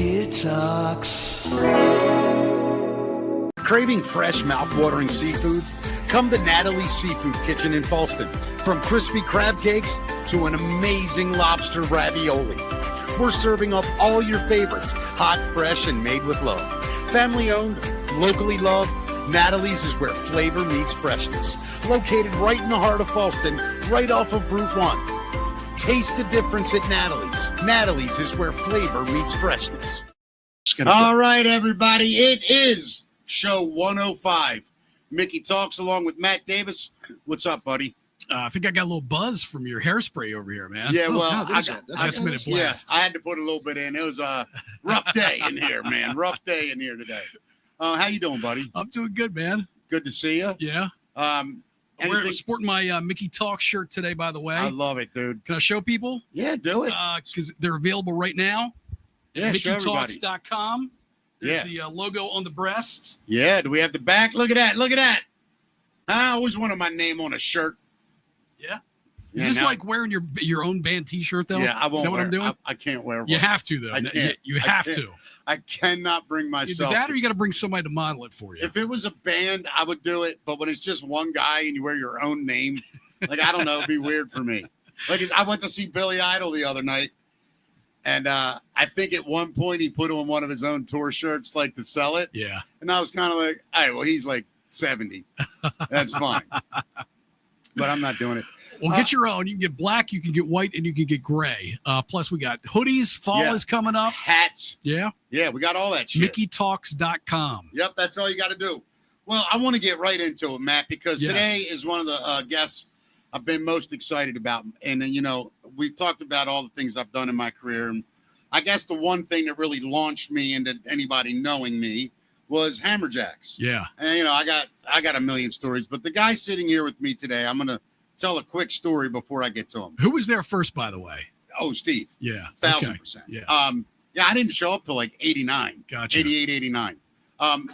Kid Talks. Craving fresh, mouth-watering seafood? Come to Natalie's Seafood Kitchen in Falston. From crispy crab cakes to an amazing lobster ravioli. We're serving up all your favorites, hot, fresh, and made with love. Family-owned, locally loved, Natalie's is where flavor meets freshness. Located right in the heart of Falston, right off of Route 1. Taste the difference at Natalie's. Natalie's is where flavor meets freshness. All right, everybody. It is show 105. Mickey Talks along with Matt Davis. What's up, buddy? I think I got a little buzz from your hairspray over here, man. Yeah, well, last minute blast. I had to put a little bit in. It was a rough day in here, man. Rough day in here today. How you doing, buddy? I'm doing good, man. Good to see you. Yeah. We're sporting my Mickey Talks shirt today, by the way. I love it, dude. Can I show people? Yeah, do it. Because they're available right now. Yeah, MickeyTalks.com. There's the logo on the breasts. Yeah, do we have the back? Look at that. Look at that. I always wanted my name on a shirt. Yeah. Is this like wearing your own band T-shirt, though? Yeah, I won't. Is that what I'm doing? I can't wear one. You have to, though. I can't. You have to. I cannot bring myself. Either that or you got to bring somebody to model it for you. If it was a band, I would do it. But when it's just one guy and you wear your own name, like, I don't know, it'd be weird for me. Like, I went to see Billy Idol the other night. And I think at one point he put on one of his own tour shirts, like, to sell it. Yeah. And I was kind of like, all right, well, he's like 70. That's fine. But I'm not doing it. Well, get your own. You can get black, you can get white, and you can get gray. Plus, we got hoodies. Fall is coming up. Hats. Yeah. Yeah, we got all that shit. MickeyTalks.com. Yep, that's all you got to do. Well, I want to get right into it, Matt, because today is one of the guests I've been most excited about. And, you know, we've talked about all the things I've done in my career. And I guess the one thing that really launched me into anybody knowing me was Hammerjacks. Yeah. And, you know, I got a million stories. But the guy sitting here with me today, I'm going to tell a quick story before I get to him. Who was there first, by the way? Oh, Steve. Yeah. 1,000%. Yeah. Yeah, I didn't show up till like 89. Gotcha. 88, 89.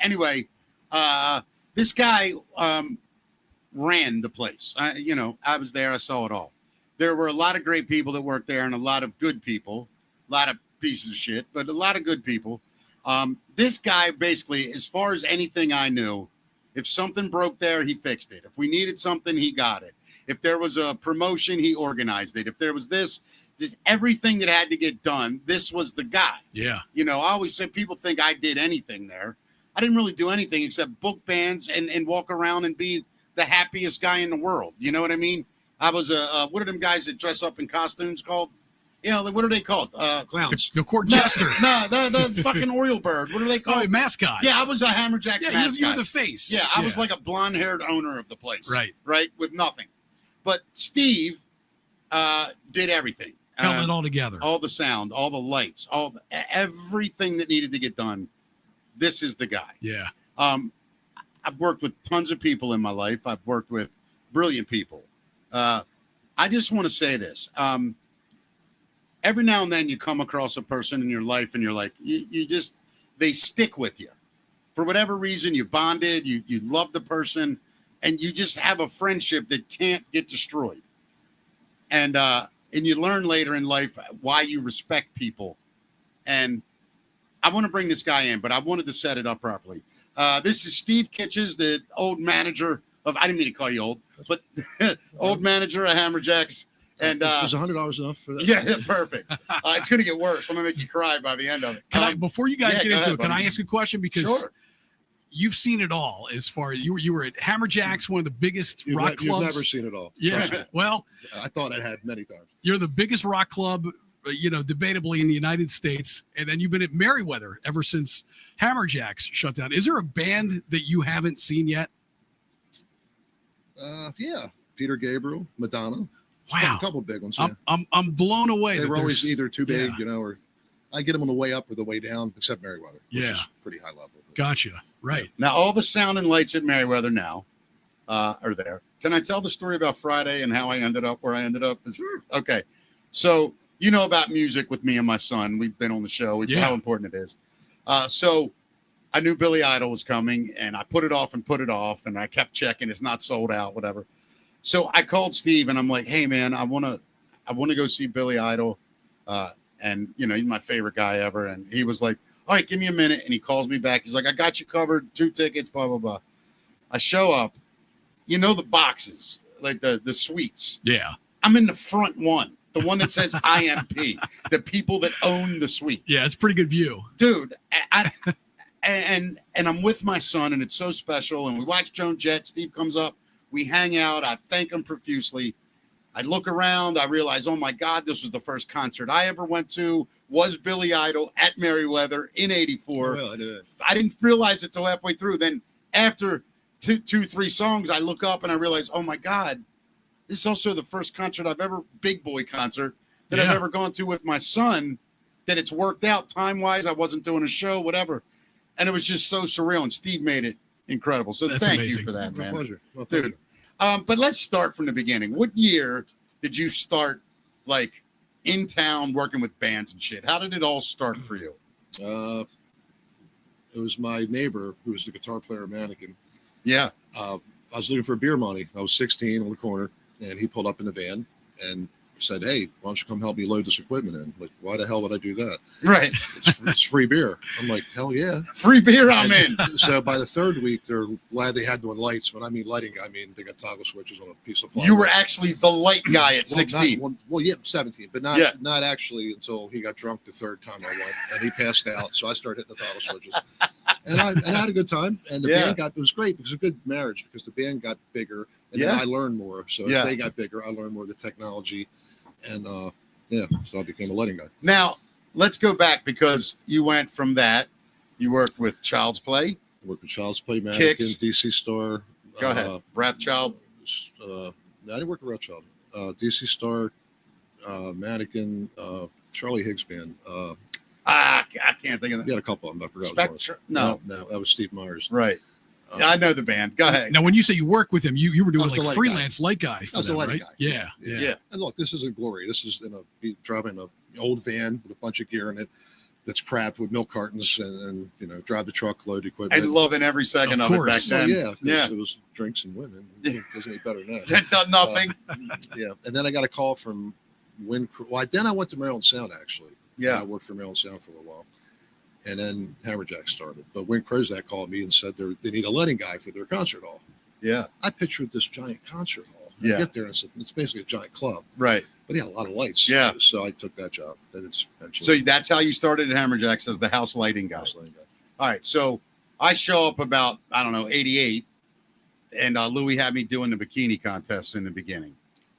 Anyway, this guy ran the place. I was there. I saw it all. There were a lot of great people that worked there and a lot of good people, a lot of pieces of shit, but a lot of good people. This guy basically, as far as anything I knew, if something broke there, he fixed it. If we needed something, he got it. If there was a promotion, he organized it. If there was just everything that had to get done, this was the guy. Yeah. You know, I always said people think I did anything there. I didn't really do anything except book bands and walk around and be the happiest guy in the world. You know what I mean? I was what are them guys that dress up in costumes called? You know, what are they called? Clowns. The court jester. No, the fucking Oriole bird. What are they called? Oh, a mascot. Yeah, I was a Hammerjacks mascot. You were the face. Yeah, I was like a blonde-haired owner of the place. Right, with nothing. But Steve did everying. Held it all together. All the sound, all the lights, everything that needed to get done. This is the guy. Yeah. I've worked with tons of people in my life. I've worked with brilliant people. I just want to say this. Every now and then you come across a person in your life and you're like, they stick with you. For whatever reason, you bonded, you love the person, and you just have a friendship that can't get destroyed. And you learn later in life why you respect people. And I want to bring this guy in, but I wanted to set it up properly. This is Steve Kicas, the old manager of, I didn't mean to call you old, but old manager of Hammerjacks. And was $100 enough for that? Yeah, perfect. It's going to get worse. I'm going to make you cry by the end of it. Before you guys get into it, can I ask a question? Because sure. You've seen it all. As far as you were at Hammerjacks, one of the biggest rock clubs. You've never seen it all. Yeah. Well, I thought I had many times. You're the biggest rock club, debatably in the United States, and then you've been at Merriweather ever since Hammerjacks shut down. Is there a band that you haven't seen yet? Yeah, Peter Gabriel, Madonna. Wow, a couple of big ones. Yeah. I'm blown away. They were always either too big, or I get them on the way up or the way down, except Merriweather, which is pretty high level. Gotcha. Right. Now, all the sound and lights at Merriweather now are there. Can I tell the story about Friday and how I ended up where I ended up? Sure. Okay. So, you know about music with me and my son. We've been on the show. We know how important it is. So I knew Billy Idol was coming, and I put it off, and I kept checking. It's not sold out, whatever. So I called Steve, and I'm like, hey, man, I want to go see Billy Idol. and he's my favorite guy ever. And he was like, all right, give me a minute. And he calls me back. He's like, I got you covered, 2 tickets, blah, blah, blah. I show up, the boxes, like the suites. Yeah. I'm in the front one, the one that says IMP, the people that own the suite. Yeah, it's a pretty good view. Dude, and I'm with my son, and it's so special. And we watch Joan Jett. Steve comes up. We hang out. I thank him profusely. I look around. I realize, oh, my God, this was the first concert I ever went to, was Billy Idol at Merriweather in 84. Oh, yeah, I didn't realize it till halfway through. Then after 3 songs, I look up and I realize, oh, my God, this is also the first concert big boy concert that I've ever gone to with my son, that it's worked out time-wise. I wasn't doing a show, whatever. And it was just so surreal, and Steve made it incredible. So That's thank amazing. you for that, man. My pleasure. Dude. But let's start from the beginning. What year did you start, like, in town working with bands and shit? How did it all start for you? It was my neighbor who was the guitar player Mannequin. Yeah. I was looking for beer money. I was 16 on the corner, and he pulled up in the van and said, hey, why don't you come help me load this equipment in? Like, why the hell would I do that? Right. It's free beer. I'm like, hell yeah. Free beer, I'm in. So by the 3rd week, they're glad they had doing lights. When I mean lighting, I mean they got toggle switches on a piece of plywood. You were actually the light guy at 16. Yeah, 17, but not actually until he got drunk the 3rd time I went, and he passed out. So I started hitting the toggle switches. And I had a good time. And the band it was great because it was a good marriage, because the band got bigger, and then I learned more. So as they got bigger, I learned more of the technology. And so I became a lighting guy. Now, let's go back, because you went from that. You worked with Child's Play. I worked with Child's Play, Mannequin, Kicks. DC Star. Go ahead. Wrathchild. I didn't work with Wrathchild. DC Star, Mannequin, Charlie Higgs band. I can't think of that. We had a couple of them. I forgot. Spectre? No, that was Steve Myers. right. I know the band. Go ahead. Now, when you say you work with him, you were doing I was the like light freelance light guy. I was the lighting right? guy. Yeah. And look, this isn't glory. This is driving an old van with a bunch of gear in it that's crapped with milk cartons, and drive the truck, load equipment. And loving every second of it back then. Yeah. It was drinks and women. It doesn't any better than that. That done nothing. And then I got a call from Wind. Then I went to Maryland Sound, actually. Yeah. I worked for Maryland Sound for a little while. And then Hammerjacks started. But Win Krozak called me and said they need a lighting guy for their concert hall. Yeah. I pictured this giant concert hall. Yeah. I get there and it's basically a giant club. Right. But he had a lot of lights. Yeah. So I took that job. Then it's So that's how you started at Hammerjacks, as the house lighting guy. All right. So I show up about, 88. And Louis had me doing the bikini contest in the beginning.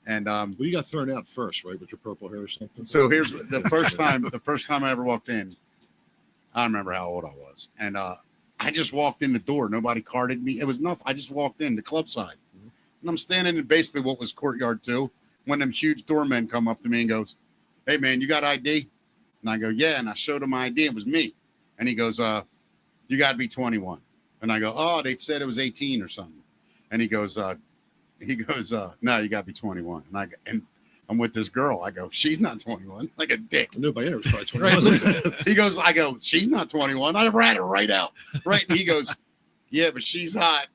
And you got thrown out first, right? With your purple hair or something. So here's the first time I ever walked in. I don't remember how old I was. And I just walked in the door. Nobody carded me. It was nothing. I just walked in the club side. And I'm standing in basically what was Courtyard 2, when them huge doormen come up to me and goes, hey, man, you got ID? And I go, yeah. And I showed him my ID. It was me. And he goes, you got to be 21. And I go, oh, they said it was 18 or something. And he goes, no, you got to be 21. And I'm with this girl. I go, she's not 21. Like a dick. I knew by it was probably 21. Right, listen. He goes, I go, she's not 21. I rat her right out. Right. And he goes, yeah, but she's hot.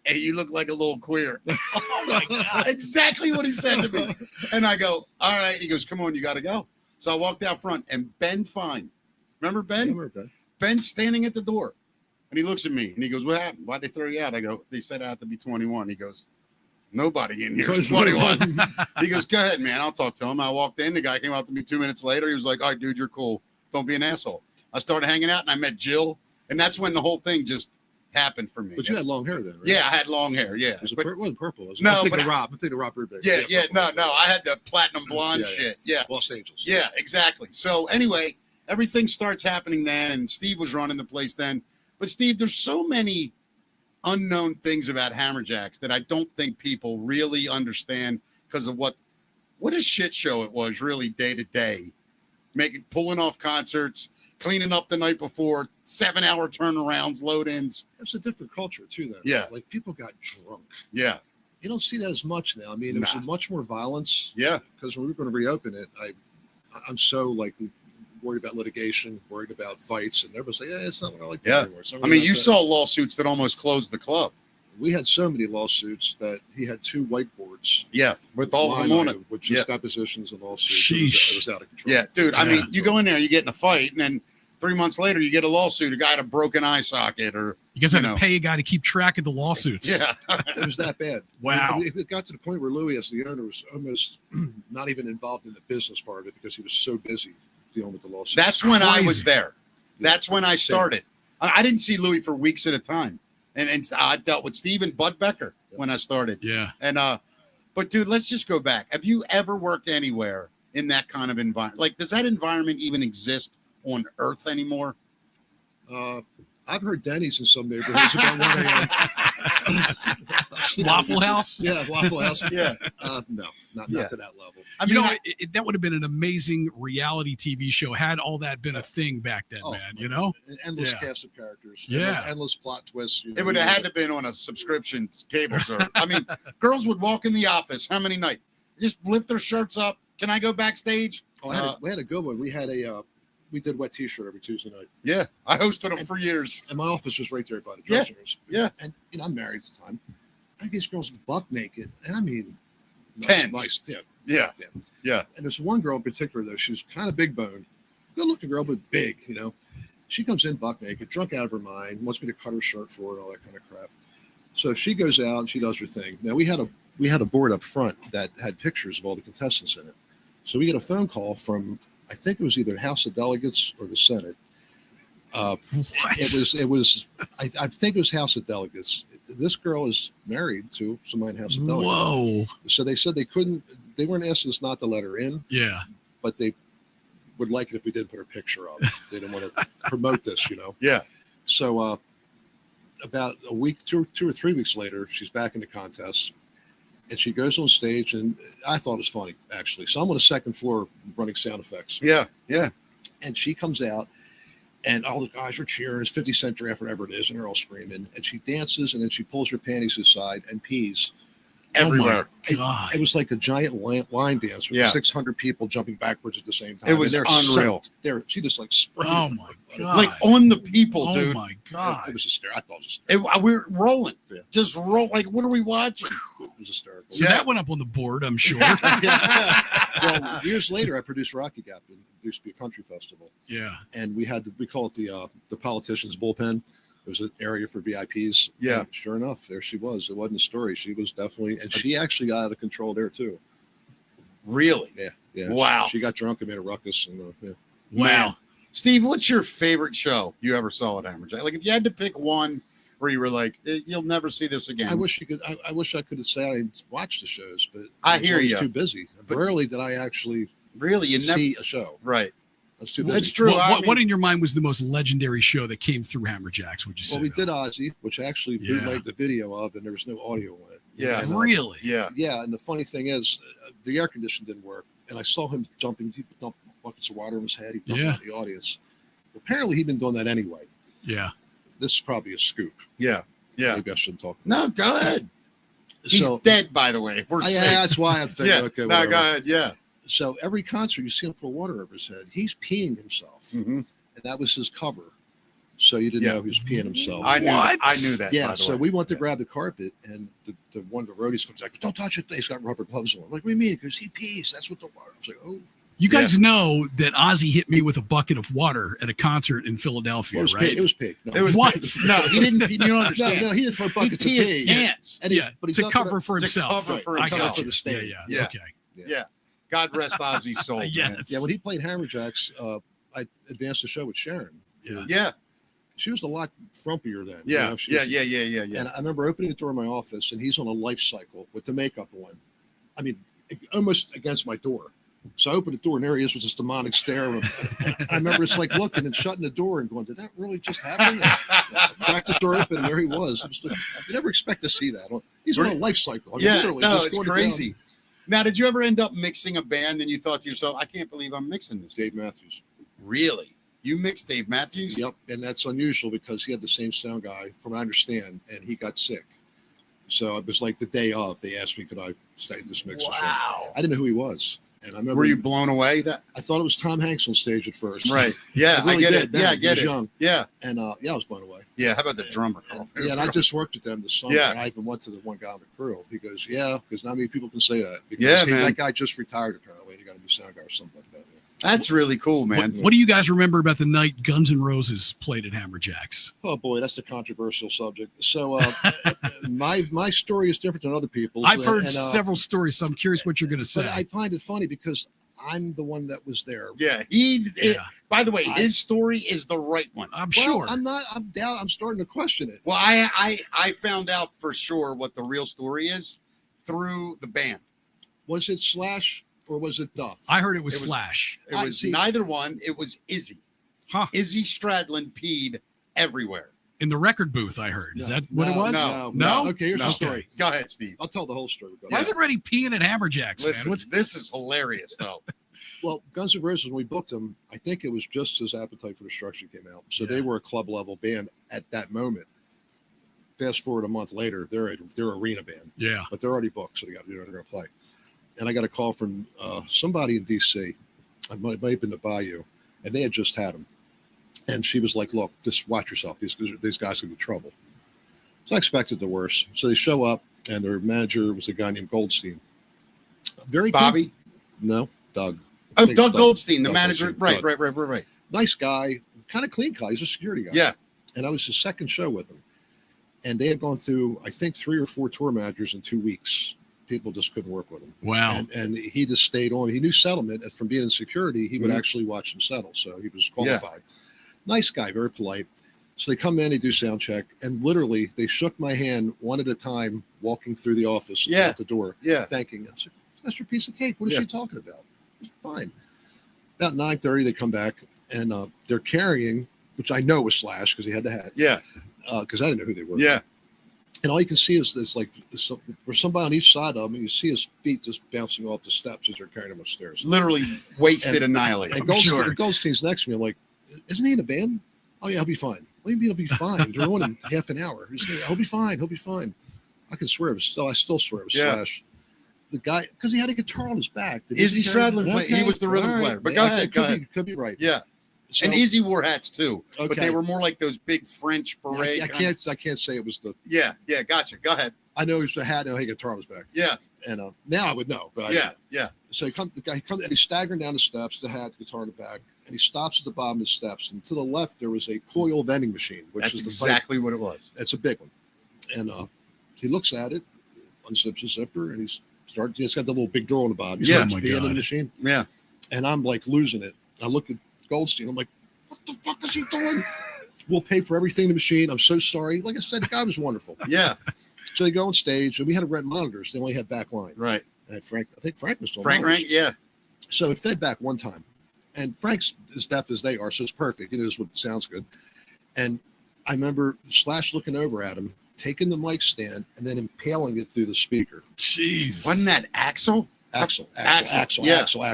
And you look like a little queer. Oh my God. Exactly what he said to me. And I go, all right. He goes, come on, you got to go. So I walked out front, and Ben Fine. Remember Ben? I remember Ben. Ben's standing at the door. And he looks at me and he goes, what happened? Why'd they throw you out? I go, they said I have to be 21. He goes, nobody in here is 21. He goes, go ahead, man. I'll talk to him. I walked in. The guy came up to me 2 minutes later. He was like, all right, dude, you're cool. Don't be an asshole. I started hanging out, and I met Jill. And that's when the whole thing just happened for me. But you had long hair then, right? Yeah, I had long hair. Yeah. It wasn't purple. Was it? No, I'm thinking Rob Burbank. Yeah. No. I had the platinum blonde shit. Yeah. Los Angeles. Yeah, exactly. So anyway, everything starts happening then, and Steve was running the place then. But Steve, there's so many unknown things about Hammerjacks that I don't think people really understand, because of what a shit show it was really day to day, pulling off concerts, cleaning up the night before, 7-hour turnarounds, load-ins. It's a different culture too then. Yeah. Like people got drunk. Yeah. You don't see that as much now. I mean, it was much more violence. Yeah. Because when we were going to reopen it, I'm so like worried about litigation, worried about fights, and everybody's like, it's not what I like anymore. I mean, you saw lawsuits that almost closed the club. We had so many lawsuits that he had 2 whiteboards. Yeah, with all of them on it. With just depositions and lawsuits. Sheesh. It was out of control. Yeah, dude. I mean, you go in there, you get in a fight, and then 3 months later, you get a lawsuit. A guy had a broken eye socket, or you guys had to pay a guy to keep track of the lawsuits. Yeah, it was that bad. Wow. It got to the point where Louis, as the owner, was almost not even involved in the business part of it because he was so busy dealing with the lawsuits. That's when I was Crazy. there. That's when I started. I didn't see Louis for weeks at a time. And I dealt with Steve and Bud Becker when I started. Yeah. And but dude, let's just go back. Have you ever worked anywhere in that kind of environment? Like, does that environment even exist on Earth anymore? I've heard Denny's in some neighborhoods about 1 a.m. Waffle House? Yeah, Waffle House. Yeah. No, not to that level. I mean, that would have been an amazing reality TV show had all that been a thing back then, man. You know, an endless cast of characters. Yeah, endless plot twists. It would have had to been on a subscription cable service. I mean, girls would walk in the office. How many nights? Just lift their shirts up. Can I go backstage? Oh, we had a good one. We had we did Wet T-shirt every Tuesday night. Yeah, I hosted them for years. And my office was right there by the dressing rooms. Yeah. And I'm married at the time. I guess girls buck naked, and I mean, tense. Yeah. And there's one girl in particular though. She was kind of big boned, good looking girl, but big. You know, she comes in buck naked, drunk out of her mind, wants me to cut her shirt for her and all that kind of crap. So she goes out and she does her thing. Now we had a board up front that had pictures of all the contestants in it. So we get a phone call from, I think it was either House of Delegates or the Senate. It was. I think it was House of Delegates. This girl is married to somebody in House of Delegates. Whoa! So they said they weren't asking us not to let her in. Yeah. But they would like it if we didn't put her picture up. They didn't want to promote this, you know. Yeah. So about a week, two or 3 weeks later, she's back in the contest. And she goes on stage, and I thought it was funny, actually. So I'm on the second floor running sound effects. Yeah. And she comes out, and all the guys are cheering. It's 50 Cent draft, whatever it is, and they're all screaming. And she dances, and then she pulls her panties aside and pees everywhere. Oh my God. It was like a giant line dance with 600 people jumping backwards at the same time. It was unreal. She just like sprayed. Oh my God. Like on the people, dude. Oh my God. It was hysterical. I thought it was hysterical. We were rolling. Yeah. Just roll. Like, what are we watching? It was hysterical. So that went up on the board, I'm sure. Well, years later, I produced Rocky Gap. It used to be a country festival. Yeah. And we call it the politicians' bullpen. It was an area for VIPs. Yeah. And sure enough, there she was. It wasn't a story. She was definitely, and she actually got out of control there too. Really? Yeah. Wow. She got drunk and made a ruckus. And Wow. Man. Steve, what's your favorite show you ever saw at Hammerjack? Like, if you had to pick one where you were like, you'll never see this again. I wish I could have said I watched the shows, but I hear you. Too busy. Rarely did I actually see a show. Right. I was too busy. That's true. What in your mind was the most legendary show that came through Hammerjacks? Would you say? Well, we did Ozzy, which I actually bootlegged the video of, and there was no audio on it. Yeah. And, really? Yeah. Yeah. And the funny thing is, the air conditioning didn't work, and I saw him dumping. He dumped buckets of water in his head. He dumped it in the audience. Apparently, he'd been doing that anyway. Yeah. This is probably a scoop. Yeah. Maybe I shouldn't talk. No, go ahead. He's dead, by the way. We're safe. That's why I'm thinking. Okay. No, go ahead. Yeah. So every concert, you see him pour water over his head. He's peeing himself, and that was his cover. So you didn't know he was peeing himself. I knew that. Yeah. By the So way. we went to grab the carpet, and the one of the roadies comes out. Goes, "Don't touch it. He's got rubber gloves on." I'm like, "What do you mean?" Because he pees. That's what the water. I was like, "Oh." You guys know that Ozzy hit me with a bucket of water at a concert in Philadelphia, right? It was pig. No. It was what? No, he didn't. You don't understand. No, he didn't throw buckets of his pig. pants. And But to cover for himself. To cover for I himself. got you. For the stage. Yeah. Okay. Okay. Yeah. God rest Ozzy's soul. Yes. Man. Yeah, when he played Hammerjacks, I advanced the show with Sharon. Yeah. She was a lot frumpier then. Yeah. You know, Yeah. And I remember opening the door of my office, and he's on a life cycle with the makeup on. I mean, almost against my door. So I opened the door, and there he is with this demonic stare. I remember it's like looking and shutting the door and going, "Did that really just happen?" Cracked the door open, and there he was. You never expect to see that. He's on a life cycle. I mean, literally, no, just it's going to crazy. town. Now, did you ever end up mixing a band and you thought to yourself, "I can't believe I'm mixing this"? Dave Matthews. Really? You mixed Dave Matthews? Yep, and that's unusual because he had the same sound guy, from what I understand, and he got sick. So it was like the day of. They asked me, could I stay this mix? Wow. I didn't know who he was. And I remember, were you blown away? I thought it was Tom Hanks on stage at first. Right. Yeah, I, really get did. it. Then. Yeah, I get was it. Young. Yeah. And I was blown away. Yeah. How about the drummer? And I just worked with them this summer. Yeah. And I even went to the one guy on the crew. He goes, yeah, because not many people can say that. Because Yeah, man. that guy just retired apparently. He got a new sound guy or something like that. Yeah. That's really cool, man. What do you guys remember about the night Guns N' Roses played at Hammerjacks? Oh boy, that's the controversial subject. So my story is different than other people's. I've heard several stories, so I'm curious what you're going to say. But I find it funny because I'm the one that was there. Yeah, by the way, his story is the right one. I'm sure. I'm not. I'm down. I'm starting to question it. Well, I found out for sure what the real story is through the band. Was it Slash or was it Duff? I heard it was Slash. It was neither one. It was Izzy. Huh. Izzy Stradlin peed everywhere. In the record booth, I heard. Is that what it was? No. Okay, here's the story. Okay. Go ahead, Steve. I'll tell the whole story. Why is everybody peeing at Hammerjacks, Listen, man? this is hilarious, though. Well, Guns N' Roses, when we booked them, I think it was just as Appetite for Destruction came out. So they were a club level band at that moment. Fast forward a month later, they're arena band. Yeah. But they're already booked, so they're going to play. And I got a call from somebody in D.C. It might have been the Bayou, and they had just had them. And she was like, look, just watch yourself. These guys can be trouble. So I expected the worst. So they show up, and their manager was a guy named Goldstein. Very Bobby? Cool. No, Doug. Oh, Doug Goldstein, the Doug manager. Goldstein. Right. Nice guy, kind of clean guy. He's a security guy. Yeah. And I was his second show with him. And they had gone through, I think, 3 or 4 tour managers in 2 weeks. People just couldn't work with him. Wow. And he just stayed on. He knew settlement. And from being in security, he would actually watch them settle. So he was qualified. Yeah. Nice guy, very polite. So they come in, they do sound check, and literally they shook my hand one at a time, walking through the office out the door, thanking us. That's your piece of cake. What is she talking about? It's fine. About 9:30, they come back, and they're carrying, which I know was Slash because he had the hat. Yeah. Because I didn't know who they were. Yeah. And all you can see is this, like, there's somebody on each side of him, and you see his feet just bouncing off the steps as they're carrying him upstairs. Literally wasted, annihilated. And Goldstein's next to me. I'm like, isn't he in a band? Oh, yeah, he'll be fine. What do you mean he'll be fine? They're on him half an hour. He'll be fine. He'll be fine. I can swear it was I still swear it was Slash. The guy, because he had a guitar on his back. Izzy Stradlin, he was the rhythm player. But go ahead. Could be right. Yeah. So, and Izzy wore hats too, but they were more like those big French beret. Yeah, I can't say it was the. Yeah, gotcha. Go ahead. I know he was a hat and he had a guitar on his back. Yeah. And now I would know, but So he comes and he's staggering down the steps, the hat, the guitar in the back, and he stops at the bottom of the steps. And to the left there was a coil vending machine, which is exactly what it was. It's a big one. And he looks at it, unzips his zipper, and it's got the little big door on the bottom. He starts being in the machine. Yeah. And I'm like losing it. I look at Goldstein. I'm like, what the fuck is he doing? We'll pay for everything in the machine. I'm so sorry. Like I said, the guy was wonderful. Yeah. So they go on stage, and we had to rent monitors. They only had back line. Right. I think Frank was still Frank Rank, yeah. So it fed back one time. And Frank's as deaf as they are, so it's perfect. He knows what sounds good. And I remember Slash looking over at him, taking the mic stand, and then impaling it through the speaker. Jeez. Wasn't that Axel? Axel. Yeah. That's why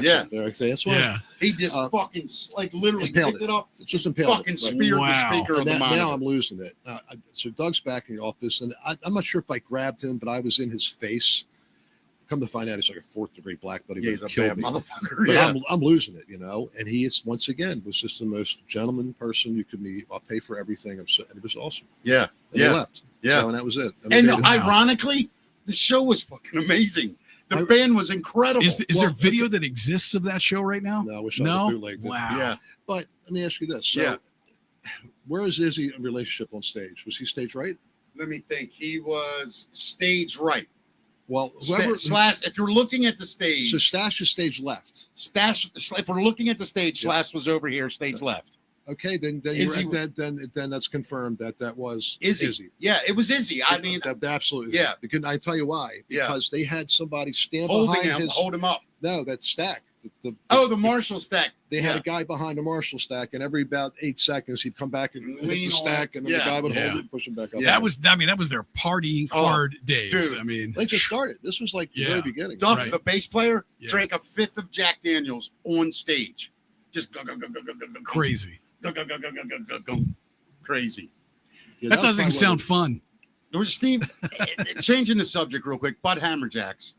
he just fucking like literally picked it up. It's just impaled. Fucking speared the speaker of the monitor. Now I'm losing it. So Doug's back in the office, and I'm not sure if I grabbed him, but I was in his face. Come to find out, he's like a 4th-degree black, but he's a bad motherfucker. But I'm losing it, and he is once again was just the most gentleman person you could meet. I'll pay for everything. And it was awesome. Yeah, and he left. Yeah, so, and that was it. And ironically, the show was fucking amazing. The band was incredible. Is there video that exists of that show right now? No, I wish I had bootlegged it. Wow. Yeah, but let me ask you this. So, where is Izzy in relationship on stage? Was he stage right? Let me think. He was stage right. Well, Slash, if you're looking at the stage. So Stash is stage left. If we're looking at the stage, Slash was over here, stage left. Okay, then that's confirmed that was Izzy. Yeah, it was Izzy. I mean, absolutely. Yeah. Because I tell you why. Because they had somebody stand holding behind him, hold him up. No, that stack. The Marshall stack. They had a guy behind the Marshall stack, and every about 8 seconds he'd come back and hit the stack, and then the guy would hold it and push him back up. Yeah, that was their partying hard days. Dude. I mean, they just started. This was like the very beginning. Duff, the bass player, drank a 5th of Jack Daniels on stage. Just crazy. Crazy. Yeah, that doesn't even sound fun. Steve, changing the subject real quick, but Hammerjacks.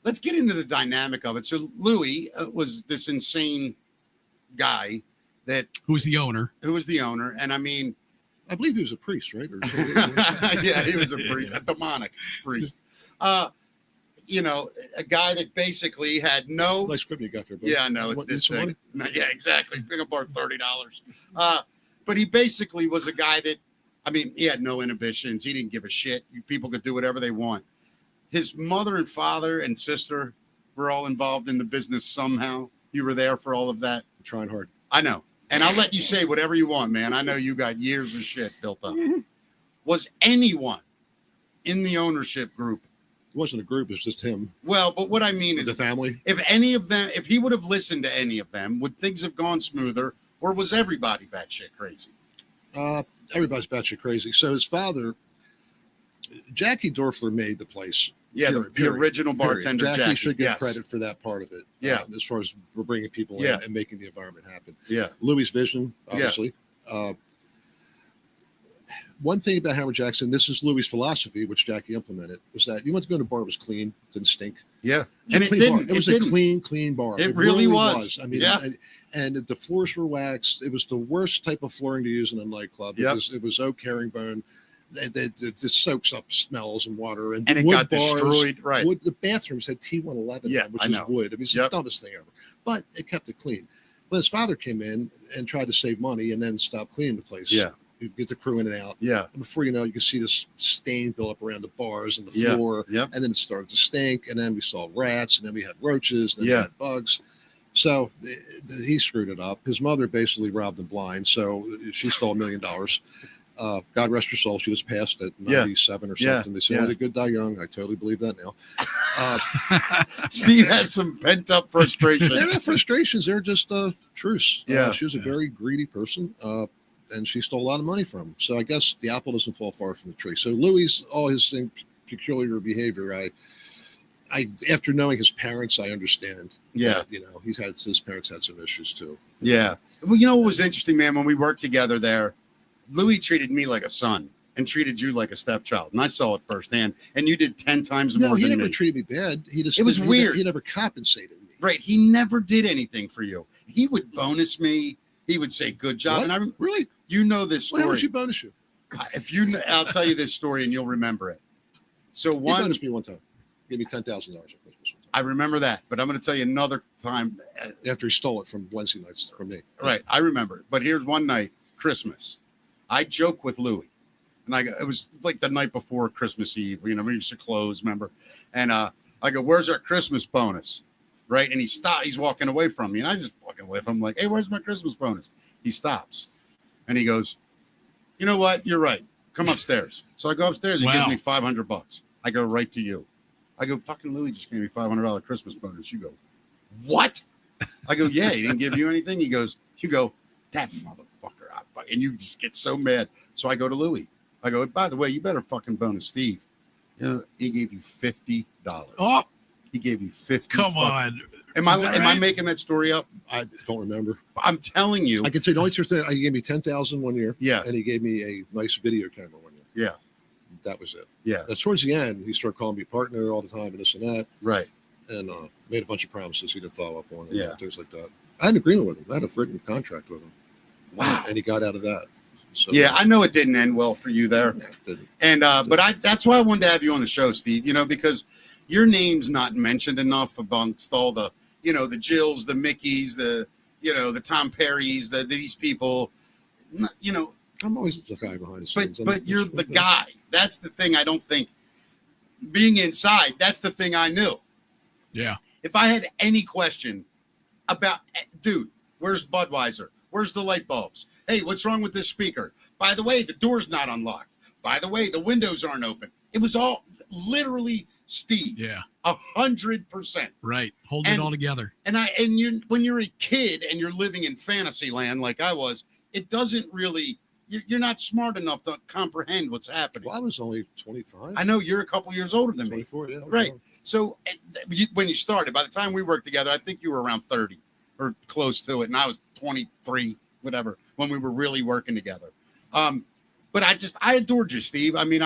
let's get into the dynamic of it. So Louis was this insane guy who was the owner. And I mean, I believe he was a priest, right? Yeah, he was a priest, a demonic priest. You know, a guy that basically had no. Nice script you got there, buddy. Yeah, I know, it's this thing. Yeah, exactly. Bring about $30. But he basically was a guy that, I mean, he had no inhibitions. He didn't give a shit. People could do whatever they want. His mother and father and sister were all involved in the business somehow. You were there for all of that. I'm trying hard. I know. And I'll let you say whatever you want, man. I know you got years of shit built up. Was anyone in the ownership group? It wasn't a group. It was just him. Well, but what I mean is the family. If any of them, if he would have listened to any of them, would things have gone smoother, or was everybody batshit crazy? Everybody's batshit crazy. So his father, Jackie Dorfler, made the place. Yeah, the original bartender. Jackie should get credit for that part of it. Yeah, as far as we're bringing people in and making the environment happen. Yeah, Louis' vision, obviously. Yeah. One thing about Hammerjacks, and this is Louis' philosophy, which Jackie implemented, was that you went to go to a bar, it was clean, didn't stink. Yeah, and it didn't. It was a clean bar. It really was. I mean, and the floors were waxed. It was the worst type of flooring to use in a nightclub. It was oak herringbone. It just soaks up smells and water, and it got destroyed. Right. Wood, the bathrooms had T111, which is wood. I mean, it's the dumbest thing ever. But it kept it clean. But his father came in and tried to save money, and then stopped cleaning the place. Yeah. You get the crew in and out. Yeah. And before you know, you can see this stain build up around the bars and the floor. Yeah. And then it started to stink. And then we saw rats. And then we had roaches. And then we had bugs. So he screwed it up. His mother basically robbed him blind. So she stole $1 million. God rest her soul. She was passed at 97 or something. They said, "Oh, the good die young." I totally believe that now. Steve has some pent up frustration. They're not frustrations. They're just truths. Yeah. She was a very greedy person. And she stole a lot of money from him. So I guess the apple doesn't fall far from the tree. So Louis, all his peculiar behavior, I after knowing his parents, I understand. Yeah. That, his parents had some issues too. Yeah. Well, you know what was interesting, man? When we worked together there, Louis treated me like a son and treated you like a stepchild. And I saw it firsthand. And you did 10 times more than me. No, he never treated me bad. It was weird. He never compensated me. Right. He never did anything for you. He would bonus me. He would say, "Good job." What? And really? You know this story. Well, how would you bonus you? I'll tell you this story and you'll remember it. So he bonused me one time. Gave me $10,000 at Christmas. I remember that, but I'm going to tell you another time. After he stole it from Wednesday nights from me. Right. I remember it. But here's one night, Christmas. I joke with Louis. And it was like the night before Christmas Eve. We used to close, remember? And I go, "Where's our Christmas bonus?" Right. And he stopped. He's walking away from me. And I just fucking with him like, "Hey, where's my Christmas bonus?" He stops. And he goes, "You know what? You're right. Come upstairs." So I go upstairs. He gives me $500. I go right to you. I go, "Fucking Louis just gave me $500 Christmas bonus." You go, "What?" I go, "Yeah, he didn't give you anything." You go, "That motherfucker." And you just get so mad. So I go to Louis. I go, "By the way, you better fucking bonus Steve." He gave you $50. Oh, he gave you 50. Come on. Am I making that story up? I don't remember. I'm telling you. I can say the only truth. He gave me $10,000 one year. Yeah. And he gave me a nice video camera one year. Yeah. That was it. Yeah. That's towards the end. He started calling me partner all the time and this and that. Right. And made a bunch of promises he didn't follow up on. Yeah. Things like that. I had an agreement with him. I had a written contract with him. Wow. And he got out of that. So, yeah, I know it didn't end well for you there. Yeah, it didn't. And that's why I wanted to have you on the show, Steve, because your name's not mentioned enough amongst all the, the Jills, the Mickeys, the Tom Perrys, these people, I'm always the guy behind the scenes. But you're the guy. That's the thing I don't think. Being inside, that's the thing I knew. Yeah. If I had any question about, dude, where's Budweiser? Where's the light bulbs? Hey, what's wrong with this speaker? By the way, the door's not unlocked. By the way, the windows aren't open. It was all literally Steve. Yeah. 100%. Right. Holding it all together. When you're a kid and you're living in fantasy land like I was, it doesn't really, you're not smart enough to comprehend what's happening. Well, I was only 25. I know you're a couple years older than 24, me. Yeah. Right. So when you started, by the time we worked together, I think you were around 30 or close to it. And I was 23, whatever, when we were really working together. But I adored you, Steve. I mean,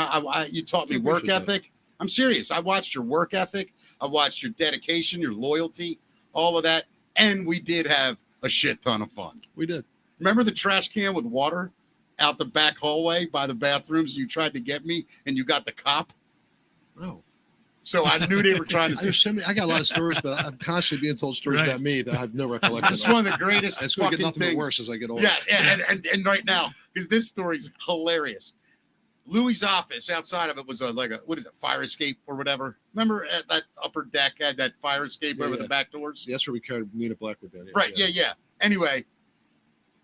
you taught me work ethic. I'm serious. I watched your work ethic. I watched your dedication, your loyalty, all of that. And we did have a shit ton of fun. We did. Remember the trash can with water out the back hallway by the bathrooms? You tried to get me and you got the cop. No. So I knew they were trying to. I got a lot of stories, but I'm constantly being told stories about me that I have no recollection. It's one of the greatest it's going to get nothing things. but worse as I get older. Yeah, and right now, because this story's hilarious. Louis' office, outside of it was fire escape or whatever. Remember at that upper deck had that fire escape over the back doors? Yeah, that's where we carried Nina Blackwood down. Right, yeah. Anyway,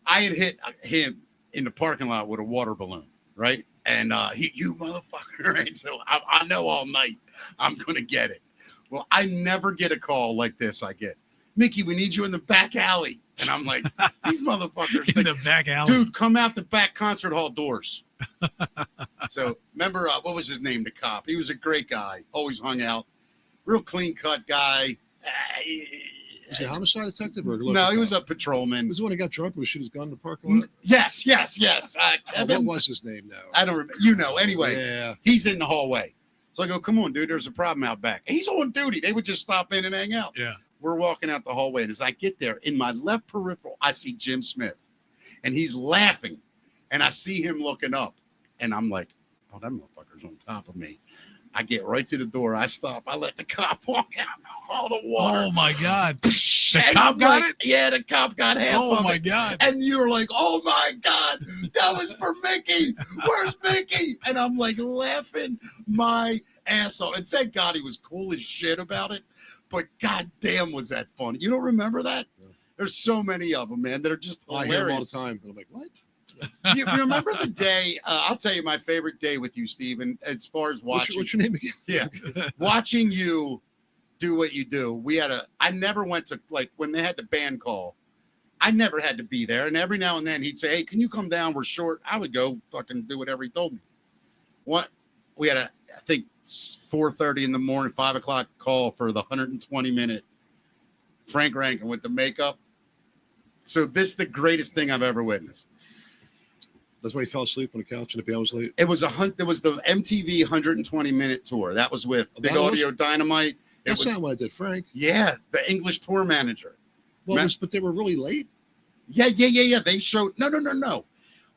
I had hit him in the parking lot with a water balloon, right? And you motherfucker, right? So I know all night I'm going to get it. Well, I never get a call like this. I get, Mickey, we need you in the back alley. And I'm like, these motherfuckers. In the back alley. Dude, come out the back concert hall doors. So remember, what was his name, the cop? He was a great guy. Always hung out. Real clean-cut guy. Was he a homicide detective? Or No, he was a patrolman. He was the one who got drunk and shoot his gun in the parking lot? Yes. What was his name now? I don't remember. You know, anyway. Yeah. He's in the hallway. So I go, come on, dude, there's a problem out back. And he's on duty. They would just stop in and hang out. Yeah. We're walking out the hallway. And as I get there, in my left peripheral, I see Jim Smith. And he's laughing. And I see him looking up. And I'm like, oh, that motherfucker's on top of me. I get right to the door. I stop. I let the cop walk out. All the water. Oh, my God. The cop got it? Yeah, the cop got half of it. Oh, my God. And you're like, oh, my God. That was for Mickey. Where's Mickey? And I'm like laughing my ass off. And thank God he was cool as shit about it. But goddamn, was that funny. You don't remember that? Yeah. There's so many of them, man, that are just hilarious. I hear them all the time. And I'm like, what? You remember the day? I'll tell you my favorite day with you, Steve. And as far as watching, what's your name again? Yeah, watching you do what you do. I never went to, like, when they had the band call. I never had to be there. And every now and then he'd say, hey, can you come down? We're short. I would go fucking do whatever he told me. We had I think 4:30 in the morning, 5 o'clock call for the 120-minute Frank Rankin with the makeup. So this is the greatest thing I've ever witnessed. That's why he fell asleep on the couch and the band was late. It was the MTV 120-minute tour. That was with Big Audio Dynamite. That's not what I did, Frank. Yeah, the English tour manager. Well, but they were really late. Yeah. They showed no.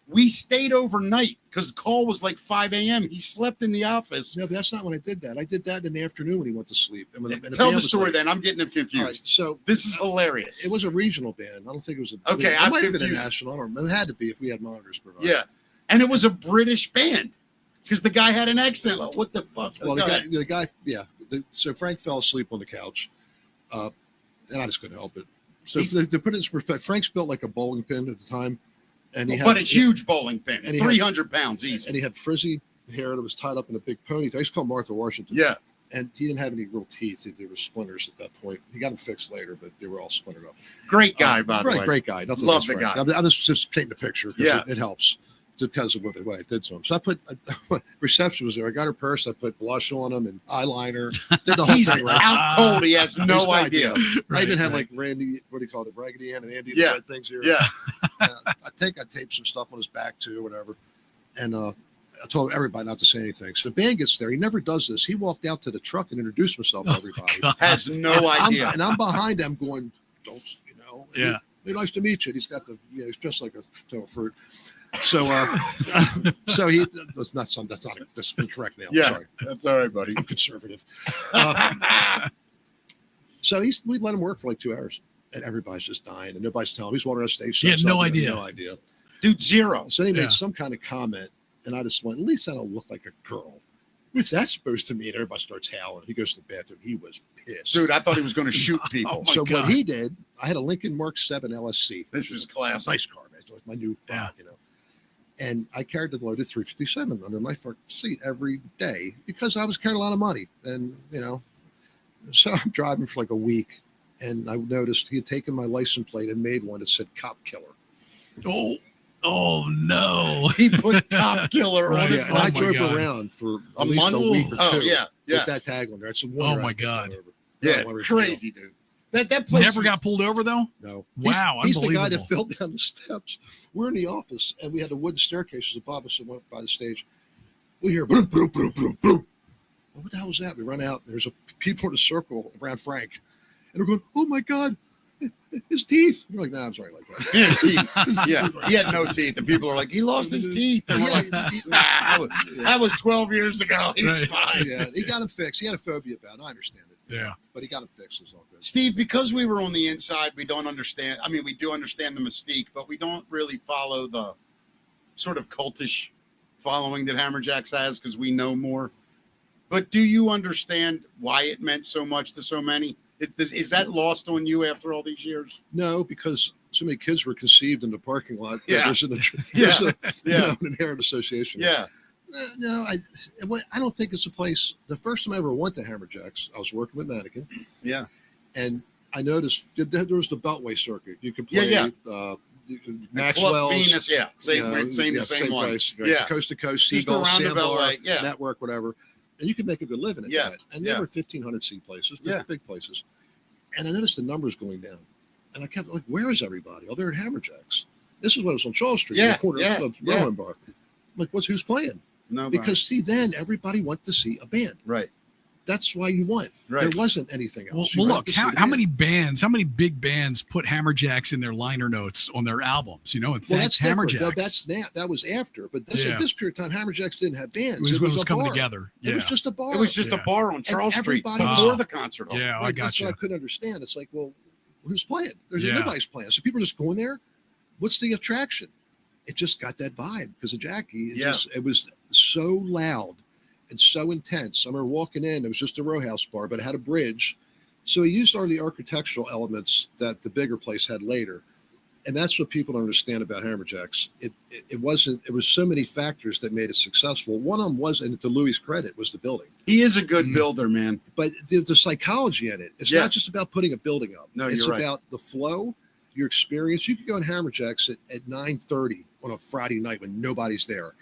We stayed overnight because the call was like 5 a.m. He slept in the office. No, but that's not when I did that. I did that in the afternoon when he went to sleep. And Tell the story then. I'm getting him confused. All right, so this is hilarious. It was a regional band. I don't think it was a. Okay, it might have been a national. I don't remember. It had to be if we had monitors provided. Yeah, and it was a British band because the guy had an accent. What the fuck? Well, the guy, yeah. So Frank fell asleep on the couch, and I just couldn't help it. So to put it in perspective, Frank's built like a bowling pin at the time. And he had, a huge bowling pin, and 300 pounds easy. And he had frizzy hair that was tied up in a big ponytail. I used to call him Martha Washington. Yeah. And he didn't have any real teeth. There were splinters at that point. He got them fixed later, but they were all splintered up. Great guy, by the way. Great guy. Nothing Love the guy. I'm just painting a picture because it helps because of what I did to him. So I put reception was there. I got her purse. I put blush on him and eyeliner. Did the whole thing. Right? Out cold. He has no idea. I even had like Randy, what do you call it, Raggedy Ann and Andy things here. Yeah. I think I taped some stuff on his back too, or whatever. And I told everybody not to say anything. So the band gets there. He never does this. He walked out to the truck and introduced himself to everybody. Has no idea. And I'm behind him going, don't, Yeah. Hey, nice to meet you. And he's got he's dressed like a fruit. So, so that's incorrect now. Yeah, sorry. That's all right, buddy. I'm conservative. So we let him work for like 2 hours, and everybody's just dying, and nobody's telling him. He's walking on stage. He had no idea. No idea. Dude, zero. So he made some kind of comment, and I just went, at least I don't look like a girl. What's that supposed to mean? Everybody starts howling. He goes to the bathroom. He was pissed. Dude, I thought he was going to shoot people. So what he did, I had a Lincoln Mark 7 LSC. This is classic. Nice car, man. It was my new car, And I carried the loaded 357 under my front seat every day because I was carrying a lot of money. And, so I'm driving for like a week, and I noticed he had taken my license plate and made one that said cop killer. Oh no. He put cop killer on it. And I drove around for at least a week or two with that tag on there. It's my God. Yeah, crazy, dude. That place never got pulled over though? No. Wow, he's the guy that fell down the steps. We're in the office, and we had the wooden staircases above us and went by the stage. We hear boom, boom, boom, boom, boom. well, what the hell was that? We run out. There's people in a circle around Frank, and we're going, "Oh my God, his teeth!" And we're like, "Nah, I'm sorry, like that." Yeah, he had no teeth, and people are like, "He lost his teeth." And we're like, "Nah, that was 12 years ago. He's fine." Yeah, he got him fixed. He had a phobia about it. I understand it. Yeah, but he got him fixed. It's all good. Steve, because we were on the inside, we don't understand. I mean, we do understand the mystique, but we don't really follow the sort of cultish following that Hammerjacks has because we know more. But do you understand why it meant so much to so many? Is that lost on you after all these years? No, because so many kids were conceived in the parking lot. Yeah. There's an inherent association. Yeah. No, I don't think it's a place. The first time I ever went to Hammerjacks, I was working with Mannequin. Yeah. And I noticed there was the Beltway circuit. You could play Maxwell's. Venus, same one. Place, right? Yeah. Coast to coast, Just Seagull, around the Sandbar, Beltway, yeah. Network, whatever. And you could make a good living at that. And they were 1,500 seat places, big places. And I noticed the numbers going down. And I kept like, where is everybody? Oh, they're at Hammerjacks. This is what it was on Charles Street, in the corner of the Rowan Bar. I'm like, who's playing? Nobody. Because see, then everybody went to see a band. Right. That's why you went. Right. There wasn't anything else. Well look, how many big bands put Hammerjacks in their liner notes on their albums? And that's Hammerjacks. That was after. But at this period of time, Hammerjacks didn't have bands. It was coming together. It was just a bar. It was just a bar on Charles Street before the concert hall. Yeah, right, I got that's you. what I couldn't understand. It's like, well, who's playing? Nobody's playing. So people are just going there. What's the attraction? It just got that vibe because of Jackie. It was so loud and so intense. I remember walking in, it was just a row house bar, but it had a bridge. So he used all the architectural elements that the bigger place had later. And that's what people don't understand about Hammerjacks. It was so many factors that made it successful. One of them was, and to Louis' credit, was the building. He is a good builder, man. But the psychology in it, it's not just about putting a building up. No, it's you're right. about the flow, your experience. You could go in Hammerjacks at 9:30 on a Friday night when nobody's there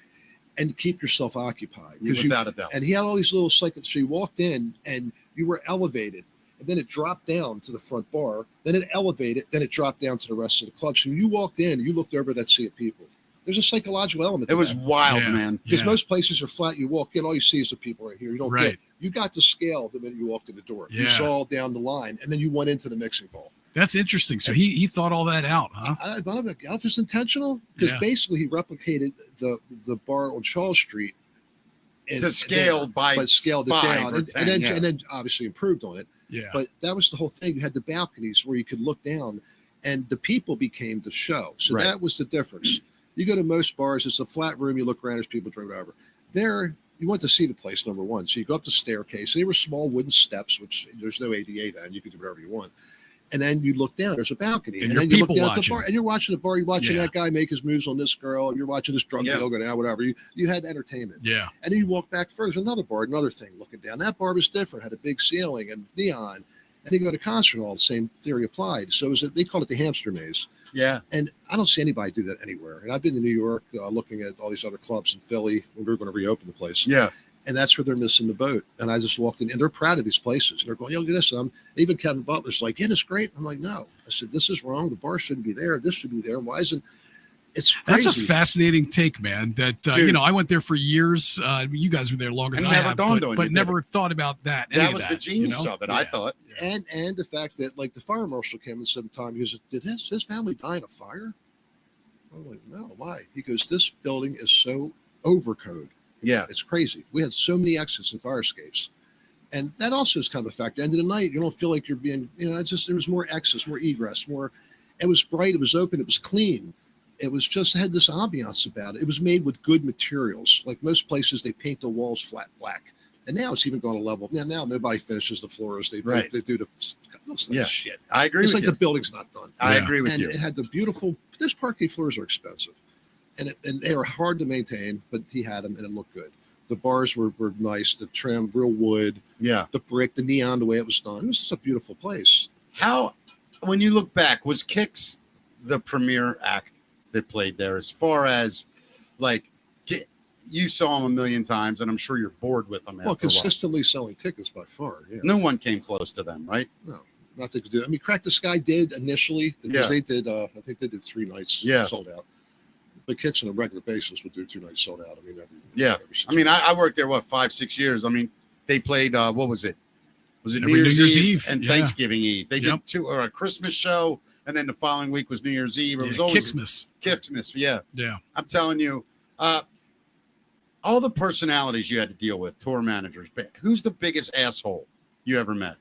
and keep yourself occupied. Without a doubt. And he had all these little cycles. So you walked in and you were elevated, and then it dropped down to the front bar. Then it elevated. Then it dropped down to the rest of the club. So when you walked in, you looked over that sea of people. There's a psychological element. It was wild, man. Because most places are flat. You walk in, all you see is the people right here. You don't get. You got to scale the minute you walked in the door. You saw down the line, and then you went into the mixing bowl. That's interesting. So he thought all that out, huh? I don't know if it's intentional, because basically he replicated the bar on Charles Street to scale but scaled it down, and then obviously improved on it. Yeah. But that was the whole thing. You had the balconies where you could look down, and the people became the show. So that was the difference. You go to most bars, it's a flat room. You look around, there's people driving over. There, you went to see the place, number one. So you go up the staircase. They were small wooden steps, which there's no ADA then. You could do whatever you want. And then you look down, there's a balcony. And then you look down at the bar, and you're watching the bar. You're watching that guy make his moves on this girl. You're watching this drunk girl go down, whatever. You had entertainment. Yeah. And then you walk back further, there's another bar, another thing looking down. That bar was different, had a big ceiling and neon. And you go to concert hall, the same theory applied. So they call it the hamster maze. Yeah. And I don't see anybody do that anywhere. And I've been to New York looking at all these other clubs in Philly when we were going to reopen the place. Yeah. And that's where they're missing the boat. And I just walked in, and they're proud of these places. And they're going, look at this. And even Kevin Butler's like, yeah, it's great. I'm like, no. I said, this is wrong. The bar shouldn't be there. This should be there. And why isn't it's crazy. That's a fascinating take, man. That I went there for years. You guys were there longer than I have, but never thought about that. That was the genius of it, I thought. And the fact that like the fire marshal came in sometime, he goes, did his family die in a fire? I'm like, no, why? He goes, this building is so overcode. Yeah. It's crazy. We had so many exits and fire escapes. And that also is kind of a factor. End of the night, you don't feel like you're being, it's just, there was more access, more egress, it was bright, it was open, it was clean. It was just, had this ambiance about it. It was made with good materials. Like most places, they paint the walls flat black. And now it's even gone a level. Now nobody finishes the floors. They do the, it looks like shit. I agree with you. It's like the building's not done. I agree with you. And it had the beautiful, this parquet floors are expensive. And they were hard to maintain, but he had them and it looked good. The bars were nice, the trim, real wood. Yeah. The brick, the neon, the way it was done. It was just a beautiful place. How, when you look back, was Kicks the premier act that played there? As far as, like, you saw him a million times, and I'm sure you're bored with them. Well, consistently selling tickets by far. Yeah. No one came close to them, right? No, not to do. I mean, Crack the Sky did initially because they did. I think they did 3 nights sold out. But Kicks on a regular basis would do 2 nights sold out. I mean, I mean, I worked there 5-6 years. I mean, they played what was it? Was it Every New Year's Eve and Thanksgiving Eve? They Yep. did two, or a Christmas show, and then the following week was New Year's Eve. It was always Kixmas. Yeah. I'm telling you, all the personalities you had to deal with, tour managers. But who's the biggest asshole you ever met,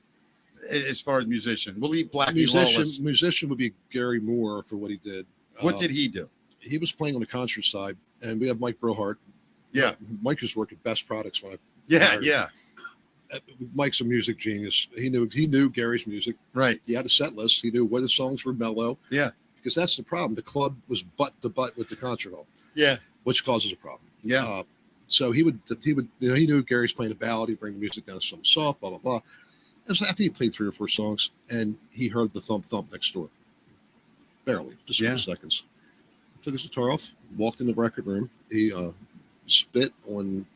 as far as musician? We'll leave Blackie Lawless. Musician would be Gary Moore for what he did. What did he do? He was playing on the concert side, and we have Mike Brohart. Yeah, Mike used to work at Best Products. Yeah. Mike's a music genius. He knew Gary's music. Right. He had a set list. He knew where the songs were mellow. Yeah. Because that's the problem. The club was butt to butt with the concert hall. Yeah. Which causes a problem. Yeah. So he knew Gary's playing the ballad. He'd bring the music down to something soft, blah, blah, blah. It was after he played 3 or 4 songs, and he heard the thump thump next door. Barely. Just a few seconds. Took his guitar off, walked in the record room. He spit on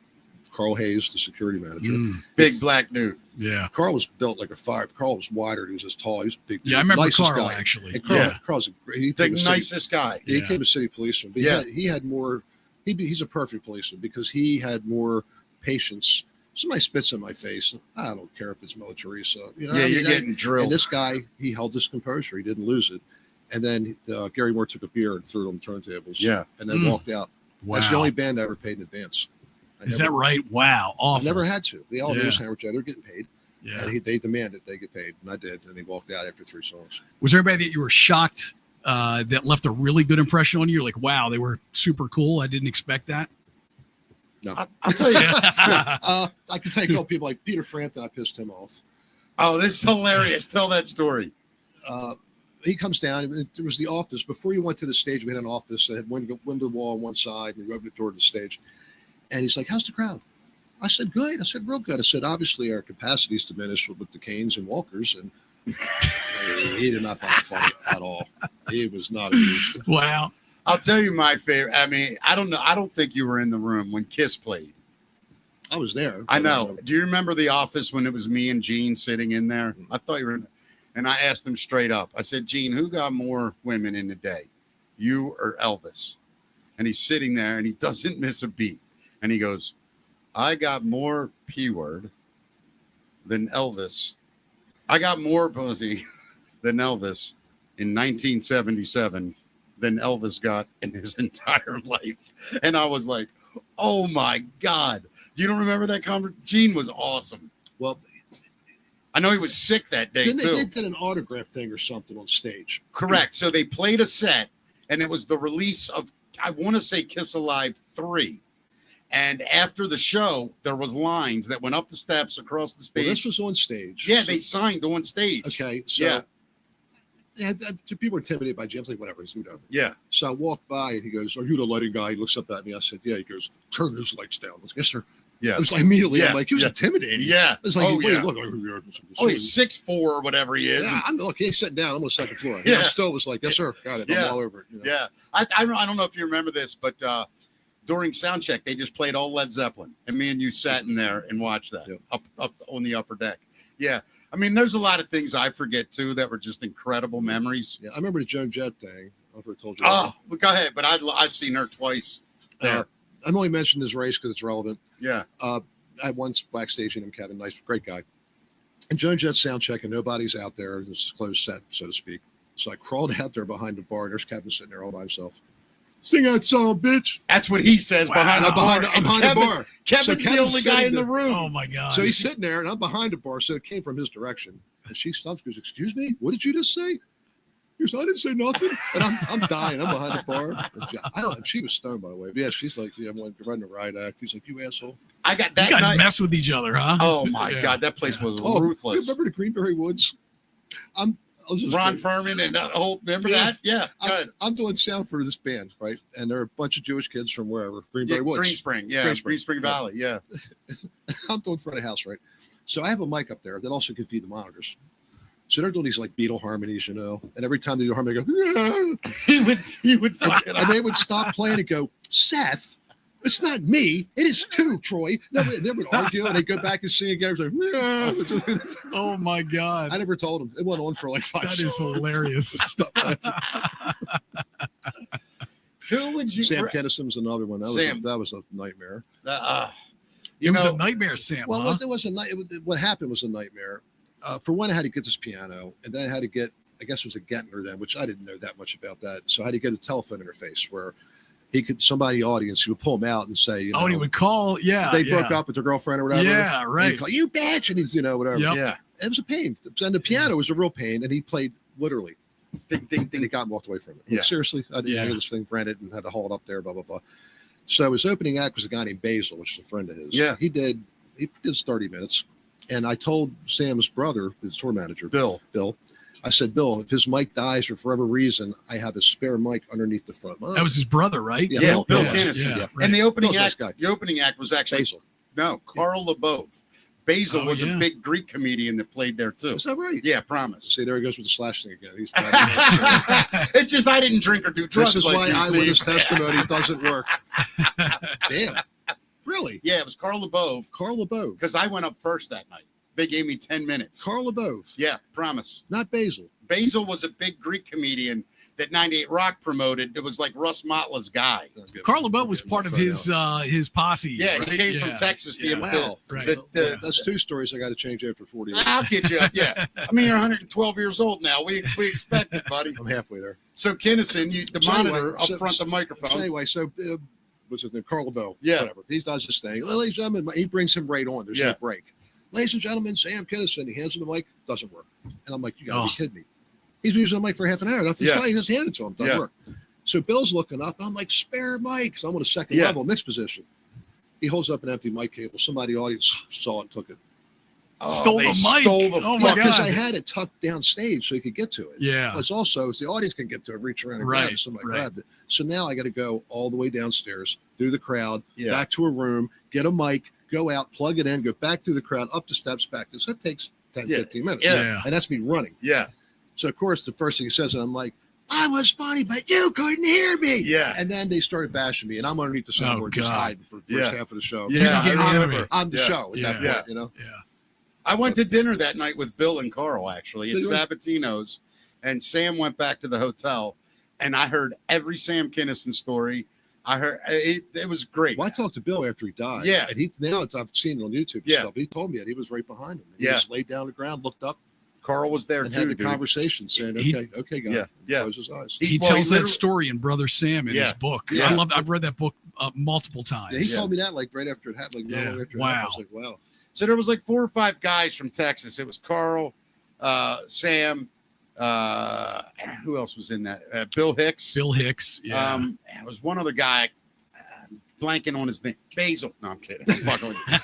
Carl Hayes, the security manager. Big black dude. Yeah. Carl was built like a fire. Carl was wider. He was as tall. He was big. Yeah, I remember nicest Carl, guy. actually. And Carl's the nicest guy. He became a city policeman. But he had more. He's a perfect policeman because he had more patience. Somebody spits in my face. I don't care if it's military. So, you're getting drilled. And this guy, he held his composure. He didn't lose it. And then Gary Moore took a beer and threw it on the turntables. Yeah. And then walked out. Wow. That's the only band I ever paid in advance. Is that right? Wow. Awful. I never had to. They all knew Hammerjacks. They're getting paid. Yeah. And they demanded they get paid. And I did. And he walked out after 3 songs. Was there anybody that you were shocked that left a really good impression on you? You're like, wow, they were super cool. I didn't expect that. No. I'll tell you. I can tell you a couple people like Peter Frampton. I pissed him off. Oh, this is hilarious. Tell that story. He comes down. There was the office. Before you went to the stage, we had an office that had window wall on one side, and we opened the door to the stage. And he's like, how's the crowd? I said, good. I said, real good. I said, obviously, our capacity is diminished with the canes and walkers. And he did not find it funny at all. He was not amused. Wow. I'll tell you my favorite. I mean, I don't know. I don't think you were in the room when Kiss played. I was there. I know. Do you remember the office when it was me and Gene sitting in there? I thought you were in there. And I asked him straight up. I said, Gene, who got more women in the day, you or Elvis? And he's sitting there and he doesn't miss a beat. And he goes, I got more P-word than Elvis. I got more pussy than Elvis in 1977 than Elvis got in his entire life. And I was like, oh my God. You don't remember that conversation? Gene was awesome. Well, I know he was sick that day, too. They did an autograph thing or something on stage. Correct. So they played a set, and it was the release of, I want to say, Kiss Alive 3. And after the show, there was lines that went up the steps, across the stage. Well, this was on stage. Yeah, they signed on stage. Okay, so people were intimidated by Jim. I was like, whatever, he's whatever. Yeah. So I walked by, and he goes, are you the lighting guy? He looks up at me. I said, yeah. He goes, turn those lights down. I was like, yes, sir. Yeah. I was like, immediately, I'm like, he was intimidating. Yeah. I was like, look. He's 6'4" or whatever he is. Yeah, he's sitting down. I'm on the second floor. Yeah. I still was like, yes, sir. Got it. Yeah. I'm all over it. You know? Yeah. I don't know if you remember this, but during sound check, they just played all Led Zeppelin. And me and you sat in there and watched that up on the upper deck. Yeah. I mean, there's a lot of things I forget, too, that were just incredible memories. Yeah. I remember the Joan Jett thing. I don't know if I told you. Oh, well, go ahead. But I've seen her twice there. I'm only mentioning this race because it's relevant. Yeah. I had once backstage in him, Kevin, nice, great guy. And Joan Jett sound check, and nobody's out there. This is a closed set, so to speak. So I crawled out there behind the bar, and there's Kevin sitting there all by himself. Sing that song, bitch. That's what he says behind the bar. I'm behind the bar. Kevin's the only guy in the room. Oh, my God. So he's sitting there, and I'm behind the bar, so it came from his direction. And she stops and goes, excuse me? What did you just say? He goes, I didn't say nothing. And I'm dying. I'm behind the bar. I don't know. She was stoned, by the way. But yeah, she's like, I'm running a riot act. He's like, you asshole. I got that. You guys night. messed with each other, huh? Oh, my God. That place was ruthless. You remember the Greenberry Woods? Ron Furman and remember that? Yeah. I'm doing sound for this band, right? And there are a bunch of Jewish kids from wherever. Greenberry Woods. Green Spring Valley. Yeah. I'm doing front of house, right? So I have a mic up there that also can feed the monitors. So they're doing these like Beatle harmonies, you know, and every time they do harmony, they go, he would fuck it up. And they would stop playing and go, Seth, it's not me, it is two, Troy. They would argue and they go back and sing again. Like, oh my God. I never told them. It went on for like 5 That is hilarious. Who would you? Sam Kinnison's another one. That was a nightmare. It was a nightmare, Sam. Well, huh? it was a night. What happened was a nightmare. For one, I had to get this piano, and then I had to get, I guess it was a Gentner then, which I didn't know that much about that. So I had to get a telephone interface where somebody in the audience, he would pull him out and say, and he would call. Yeah. They broke up with their girlfriend or whatever. Yeah, right. He'd call, you bitch. And he's, whatever. Yep. Yeah. It was a pain. And the piano was a real pain. And he played literally. Ding, ding, ding. And he got and walked away from it. Yeah. Seriously. I didn't get this thing rented and had to haul it up there, blah, blah, blah. So his opening act was a guy named Basil, which is a friend of his. Yeah. He did 30 minutes. And I told Sam's brother, his tour manager, Bill, I said, Bill, if his mic dies for whatever reason, I have a spare mic underneath the front. That was his brother, right? Yeah, Bill Kicas. Kicas. Yeah, And the opening Bill's act, the opening act was actually Basil. No, Carl LeBeau. Basil was a big Greek comedian that played there too. Is that right? Yeah, promise. See, there he goes with the slash thing again. He's it's just I didn't drink or do drugs. This is like why eyewitness testimony doesn't work. Damn. Really? Yeah, it was Carl LeBeau. Carl LeBeau. Because I went up first that night. They gave me 10 minutes. Carl LeBeau. Yeah, promise. Not Basil. Basil was a big Greek comedian that 98 Rock promoted. It was like Russ Motla's guy. Carl LeBeau was part of his posse. Yeah, right? he came from Texas. Wow. Right. That's two stories I got to change after 40 years. I'll get you up. Yeah. I mean, you're 112 years old now. We expect it, buddy. I'm halfway there. So, Kinnison, the monitor up front the microphone. So anyway, what's his name? Carl LeBeau. Yeah. Whatever. He does this thing. Ladies and gentlemen, he brings him right on. There's no break. Ladies and gentlemen, Sam Kinnison. He hands him the mic. Doesn't work. And I'm like, you got to be kidding me. He's been using the mic for half an hour. He just handed it to him. Doesn't work. So Bill's looking up. And I'm like, spare mic. So I'm on a second level, mixed position. He holds up an empty mic cable. Somebody in the audience saw it and took it. Stole the mic. Oh my God. Because I had it tucked downstage so he could get to it. Yeah. It's also, the audience can get to it, reach around and grab it. Somebody grabbed it. So now I got to go all the way downstairs, through the crowd, back to a room, get a mic, go out, plug it in, go back through the crowd, up the steps, back to. So it takes 10, 15 minutes. Yeah. And that's me running. Yeah. So, of course, the first thing he says, and I'm like, I was funny, but you couldn't hear me. Yeah. And then they started bashing me, and I'm underneath the soundboard just hiding for the first half of the show. Yeah. I'm the show at that point, Yeah. I went to dinner that night with Bill and Carl, actually, at Sabatino's, and Sam went back to the hotel, and I heard every Sam Kinnison story. I heard it was great. Well, I talked to Bill after he died. Yeah. And I've seen it on YouTube and stuff, but he told me that he was right behind him. He just laid down on the ground, looked up. Carl was there and too. had the conversation saying, okay, guys. Yeah. Close his eyes. He tells that story in Brother Sam in his book. Yeah. I've read that book multiple times. Yeah, he told me that like right after it happened. Like, after it happened. I was like, wow. So there was like 4 or 5 guys from Texas. It was Carl, Sam, who else was in that? Bill Hicks. Yeah. It was one other guy. Blanking on his name. Basil. No, I'm kidding. I'm fucking with you.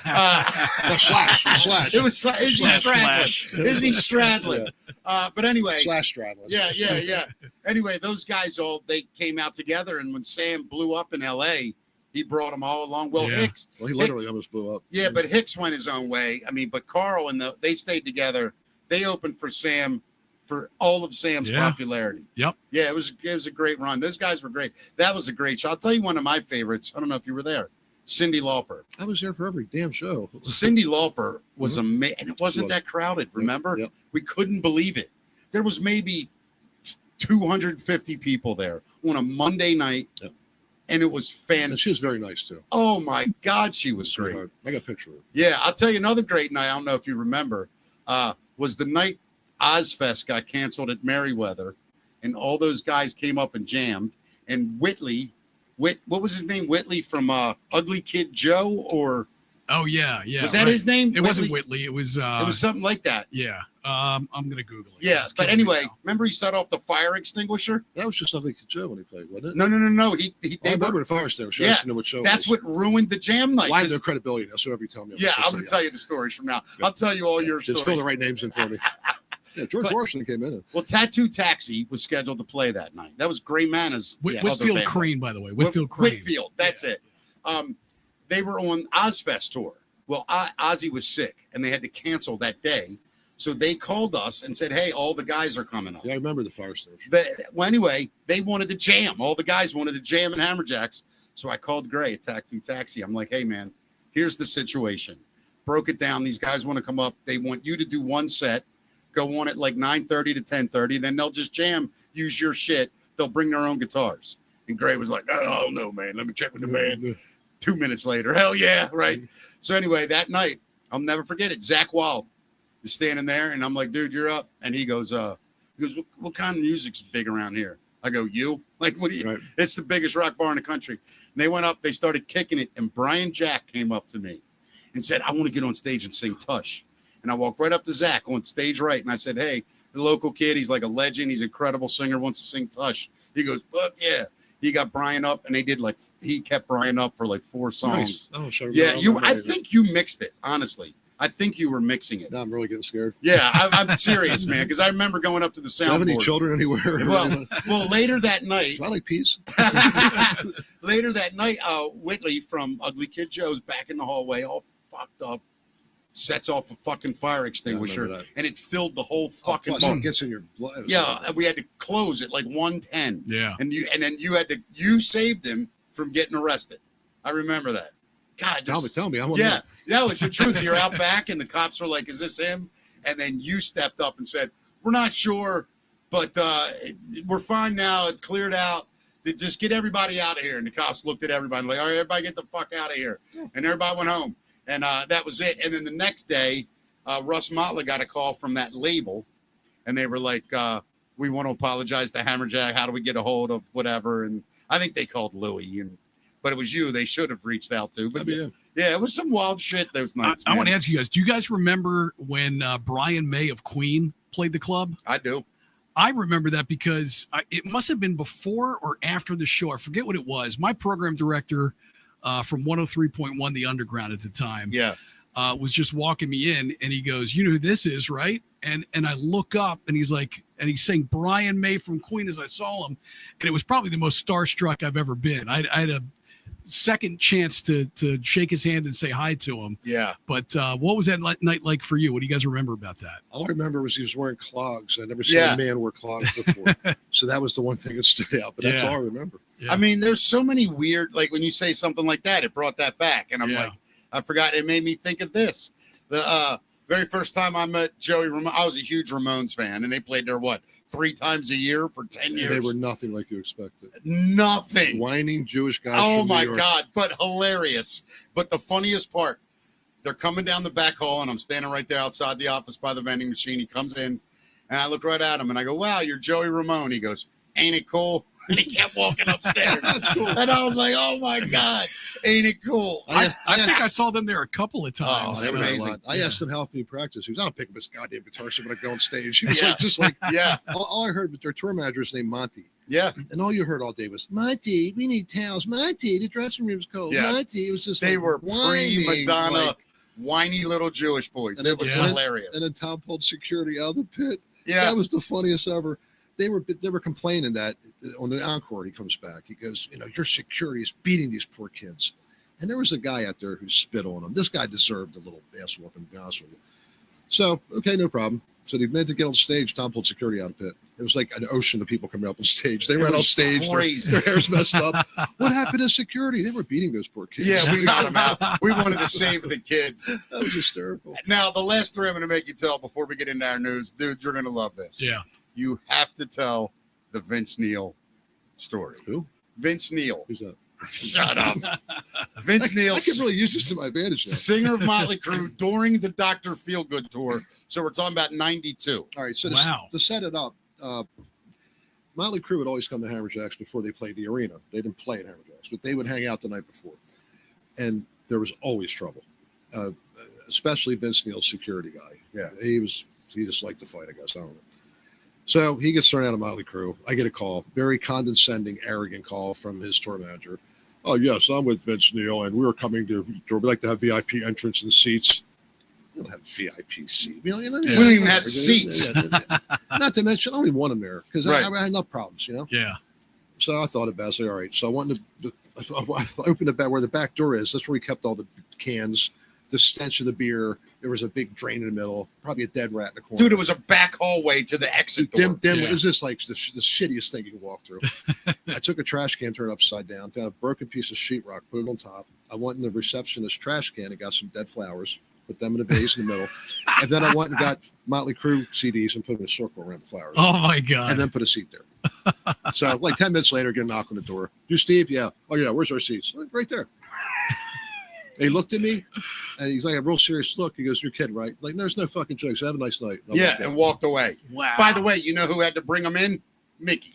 Slash. It was Izzy Stradlin. Izzy Stradlin. But anyway. Slash Stradlin. Yeah. Anyway, those guys they came out together, and when Sam blew up in L.A., he brought them all along. Well, Hicks. Well, he literally almost blew up. Yeah, but Hicks went his own way. I mean, but Carl and they stayed together. They opened for Sam for all of Sam's popularity. Yep. Yeah, it was a great run. Those guys were great. That was a great show. I'll tell you one of my favorites. I don't know if you were there. Cyndi Lauper. I was there for every damn show. Cyndi Lauper was amazing. And it wasn't that crowded, remember? Yep. We couldn't believe it. There was maybe 250 people there on a Monday night. Yep. And it was fantastic. And she was very nice, too. Oh, my God, she was great. I got a picture of her. Yeah, I'll tell you another great night. I don't know if you remember. Was the night Ozfest got canceled at Merriweather, and all those guys came up and jammed. And what was his name? Whitley from Ugly Kid Joe, or was that his name? It wasn't Whitley. It was something like that. Yeah. I'm gonna Google it. Yeah, but anyway, remember he set off the fire extinguisher? That was just Ugly Kid Joe when he played, wasn't it? No. I remember the fire extinguisher. I just didn't know what show. That's what ruined the jam night. Well, I have no credibility now, so whatever you tell me. I'm going to tell you the stories from now. I'll tell you all your stories. Just fill the right names in for me. Yeah, George Washington came in. Well, Tattoo Taxi was scheduled to play that night. That was Gray Mana's Whitfield Crane, by the way. Whitfield Crane. Whitfield, that's it. They were on Ozfest tour. Well, Ozzy was sick, and they had to cancel that day. So they called us and said, hey, all the guys are coming up. Yeah, I remember the fire station. Well, anyway, they wanted to jam. All the guys wanted to jam in Hammerjacks. So I called Gray at Tattoo Taxi. I'm like, hey, man, here's the situation. Broke it down. These guys want to come up. They want you to do one set, go on at like 9:30 to 10:30. Then they'll just jam, use your shit. They'll bring their own guitars. And Gray was like, I don't know, man. Let me check with the band. 2 minutes later, hell yeah, right? So anyway, that night, I'll never forget it. Zach Wild is standing there, and I'm like, dude, you're up. And he goes, what kind of music's big around here? I go, you? Like, what do you? Right. It's the biggest rock bar in the country. And they went up, they started kicking it, and Brian Jack came up to me and said, I want to get on stage and sing Tush. And I walked right up to Zach on stage right, and I said, hey, the local kid, he's like a legend. He's an incredible singer, wants to sing Tush. He goes, fuck yeah. He got Brian up, and he kept Brian up for like 4 songs. Nice. Oh, sure. Yeah, I think you mixed it, honestly. I think you were mixing it. Now I'm really getting scared. Yeah, I'm serious, man, because I remember going up to the soundboard. Do you have any children anywhere? Well, later that night. Do I like peas? Later that night, Whitley from Ugly Kid Joe's back in the hallway, all fucked up, sets off a fucking fire extinguisher, and it filled the whole fucking bar. It gets in your blood. Yeah, we had to close it like 1:10. Yeah, and then you saved him from getting arrested. I remember that. God, tell me. No, it's the truth. You're out back, and the cops are like, "Is this him?" And then you stepped up and said, "We're not sure, but we're fine now. It's cleared out. Just get everybody out of here." And the cops looked at everybody like, "All right, everybody, get the fuck out of here." Yeah. And everybody went home, and that was it. And then the next day, Russ Motley got a call from that label, and they were like, "We want to apologize to Hammerjack. How do we get a hold of whatever?" And I think they called Louie but it was you they should have reached out to. But yeah, it was some wild shit those nights. I want to ask you guys, do you guys remember when Brian May of Queen played the club? I do. I remember that because it must have been before or after the show. I forget what it was. My program director from 103.1 The Underground at the time was just walking me in, and he goes, you know who this is, right? And I look up, and he's like, and he's saying Brian May from Queen as I saw him, and it was probably the most starstruck I've ever been. I had a second chance to shake his hand and say hi to him. Yeah. But what was that night like for you? What do you guys remember about that? All I remember was he was wearing clogs. I never seen a man wear clogs before. So that was the one thing that stood out. But that's all I remember. Yeah. I mean, there's so many weird, like when you say something like that, it brought that back. And I'm like, I forgot. It made me think of this. The very first time I met Joey Ramone, I was a huge Ramones fan, and they played there, 3 times a year for 10 years? They were nothing like you expected. Nothing. Whining Jewish guys. Oh, my God. But hilarious. But the funniest part, they're coming down the back hall, and I'm standing right there outside the office by the vending machine. He comes in, and I look right at him, and I go, wow, you're Joey Ramone. He goes, ain't it cool? And he kept walking upstairs. That's cool. And I was like, oh, my God. Ain't it cool? I think I saw them there a couple of times. Oh, they were amazing. I asked him how often he practiced. He was, I'll pick up his goddamn guitar so when I go on stage. He was all I heard was their tour manager was named Monty. Yeah. And all you heard all day was, Monty, we need towels. Monty, the dressing room's cold. Yeah. Monty, it was just they were pre-Madonna, whiny little Jewish boys. And it was hilarious. And then Tom pulled security out of the pit. Yeah. That was the funniest ever. They were complaining that on the encore he comes back. He goes, your security is beating these poor kids. And there was a guy out there who spit on him. This guy deserved a little ass whooping, to be honest with you. So, okay, no problem. So they meant to get on stage. Tom pulled security out of the pit. It was like an ocean of people coming up on stage. They ran off stage. Their hair's messed up. What happened to security? They were beating those poor kids. Yeah, we got them out. We wanted to save the kids. That was hysterical. Now, the last 3 I'm going to make you tell before we get into our news. Dude, you're going to love this. Yeah. You have to tell the Vince Neil story. Who? Vince Neil. Who's that? Shut up. Vince Neil. I can really use this to my advantage now. Singer of Motley Crue during the Dr. Feelgood tour. So we're talking about 92. All right. So to set it up, Motley Crue would always come to Hammerjacks before they played the arena. They didn't play at Hammerjacks, but they would hang out the night before. And there was always trouble, especially Vince Neil's security guy. Yeah. He just liked to fight, I guess. I don't know. So he gets thrown out of Motley Crue. I get a call, very condescending, arrogant call from his tour manager. Oh, yes, I'm with Vince Neil, and we're coming to, we'd like to have VIP entrance and seats. We don't have VIP seats. We don't even have seats. Not to mention, I don't even want them there because I had enough problems, Yeah. So I thought about it. I said, all right. So I went I opened the back where the back door is. That's where we kept all the cans, the stench of the beer. There was a big drain in the middle, probably a dead rat in the corner. Dude, it was a back hallway to the exit door. It was just like the shittiest thing you can walk through. I took a trash can, turned it upside down, found a broken piece of sheetrock, put it on top. I went in the receptionist trash can and got some dead flowers, put them in a vase in the middle. And then I went and got Motley Crue CDs and put them in a circle around the flowers. Oh, my God. And then put a seat there. So like 10 minutes later, get a knock on the door. You, Steve? Yeah. Oh, yeah. Where's our seats? Right there. He looked at me, and he's like a real serious look. He goes, "You're kidding, right?" Like, there's no fucking jokes. Have a nice night. And walked away. Wow. By the way, you know who had to bring him in? Mickey.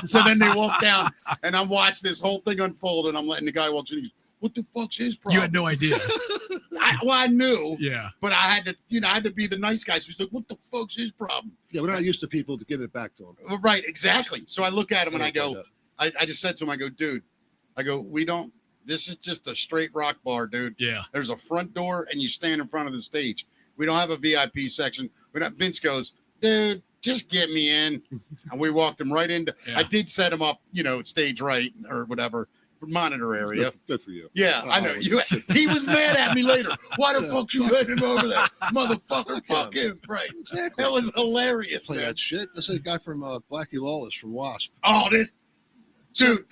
So then they walked down, and I'm watching this whole thing unfold, and I'm letting the guy watch it. He's, what the fuck's his problem? You had no idea. I knew. Yeah. But I had to be the nice guy. So he's like, what the fuck's his problem? Yeah, we're not used to people to give it back to him. Right, exactly. So I look at him and I go, I just said to him, I go, dude, this is just a straight rock bar, dude. Yeah. There's a front door and you stand in front of the stage. We don't have a VIP section. Vince goes, dude, just get me in. And we walked him right into, I did set him up, stage right or whatever, monitor area. Good for you. Yeah, I know. He was mad at me later. Why the fuck you let him over there? Motherfucker, fuck him. Right. Exactly. That was hilarious, Play that shit. That's a guy from Blackie Lawless from Wasp. Oh, this. Dude.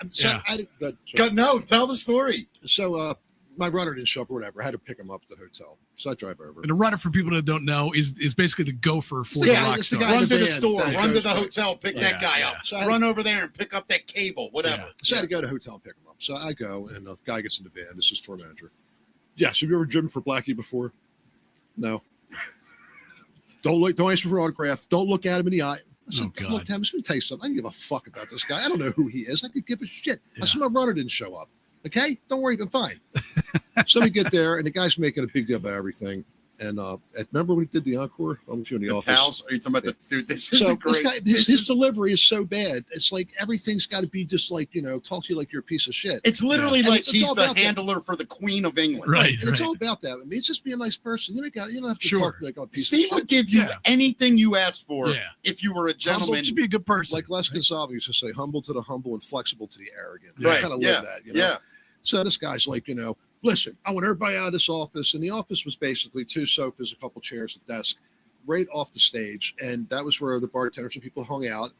No, tell the story. So my runner didn't show up or whatever. I had to pick him up at the hotel. So I drive over. And a runner, for people that don't know, is basically the gopher for the rock star. Run to the store, run to the hotel, pick that guy up. So run over there and pick up that cable, whatever. Yeah. So I had to go to the hotel and pick him up. So I go, and the guy gets in the van. This is tour manager. Yes, have you ever driven for Blackie before? No. Don't ask me for an autograph. Don't look at him in the eye. I said, look, Tim, let me tell you something. I don't give a fuck about this guy. I don't know who he is. I could give a shit. Yeah. I said, my runner didn't show up. Okay? Don't worry, I'm fine. So we get there, and the guy's making a big deal about everything. And remember when he did the encore? I'm with you in the office. Towels? Are you talking about the dude? This is so great. This guy, his delivery is so bad. It's like everything's got to be just like, talk to you like you're a piece of shit. It's literally like he's the handler for the Queen of England. Right. And it's all about that. I mean, it's just be a nice person. You don't have to talk like a piece Steve of shit. would give you anything you asked for if you were a gentleman. Just be a good person. Like Les Gonsalves used to say, humble to the humble and flexible to the arrogant. Right. I kind of live that. Yeah. So this guy's like, listen, I want everybody out of this office. And the office was basically 2 sofas, a couple chairs, a desk, right off the stage. And that was where the bartenders and people hung out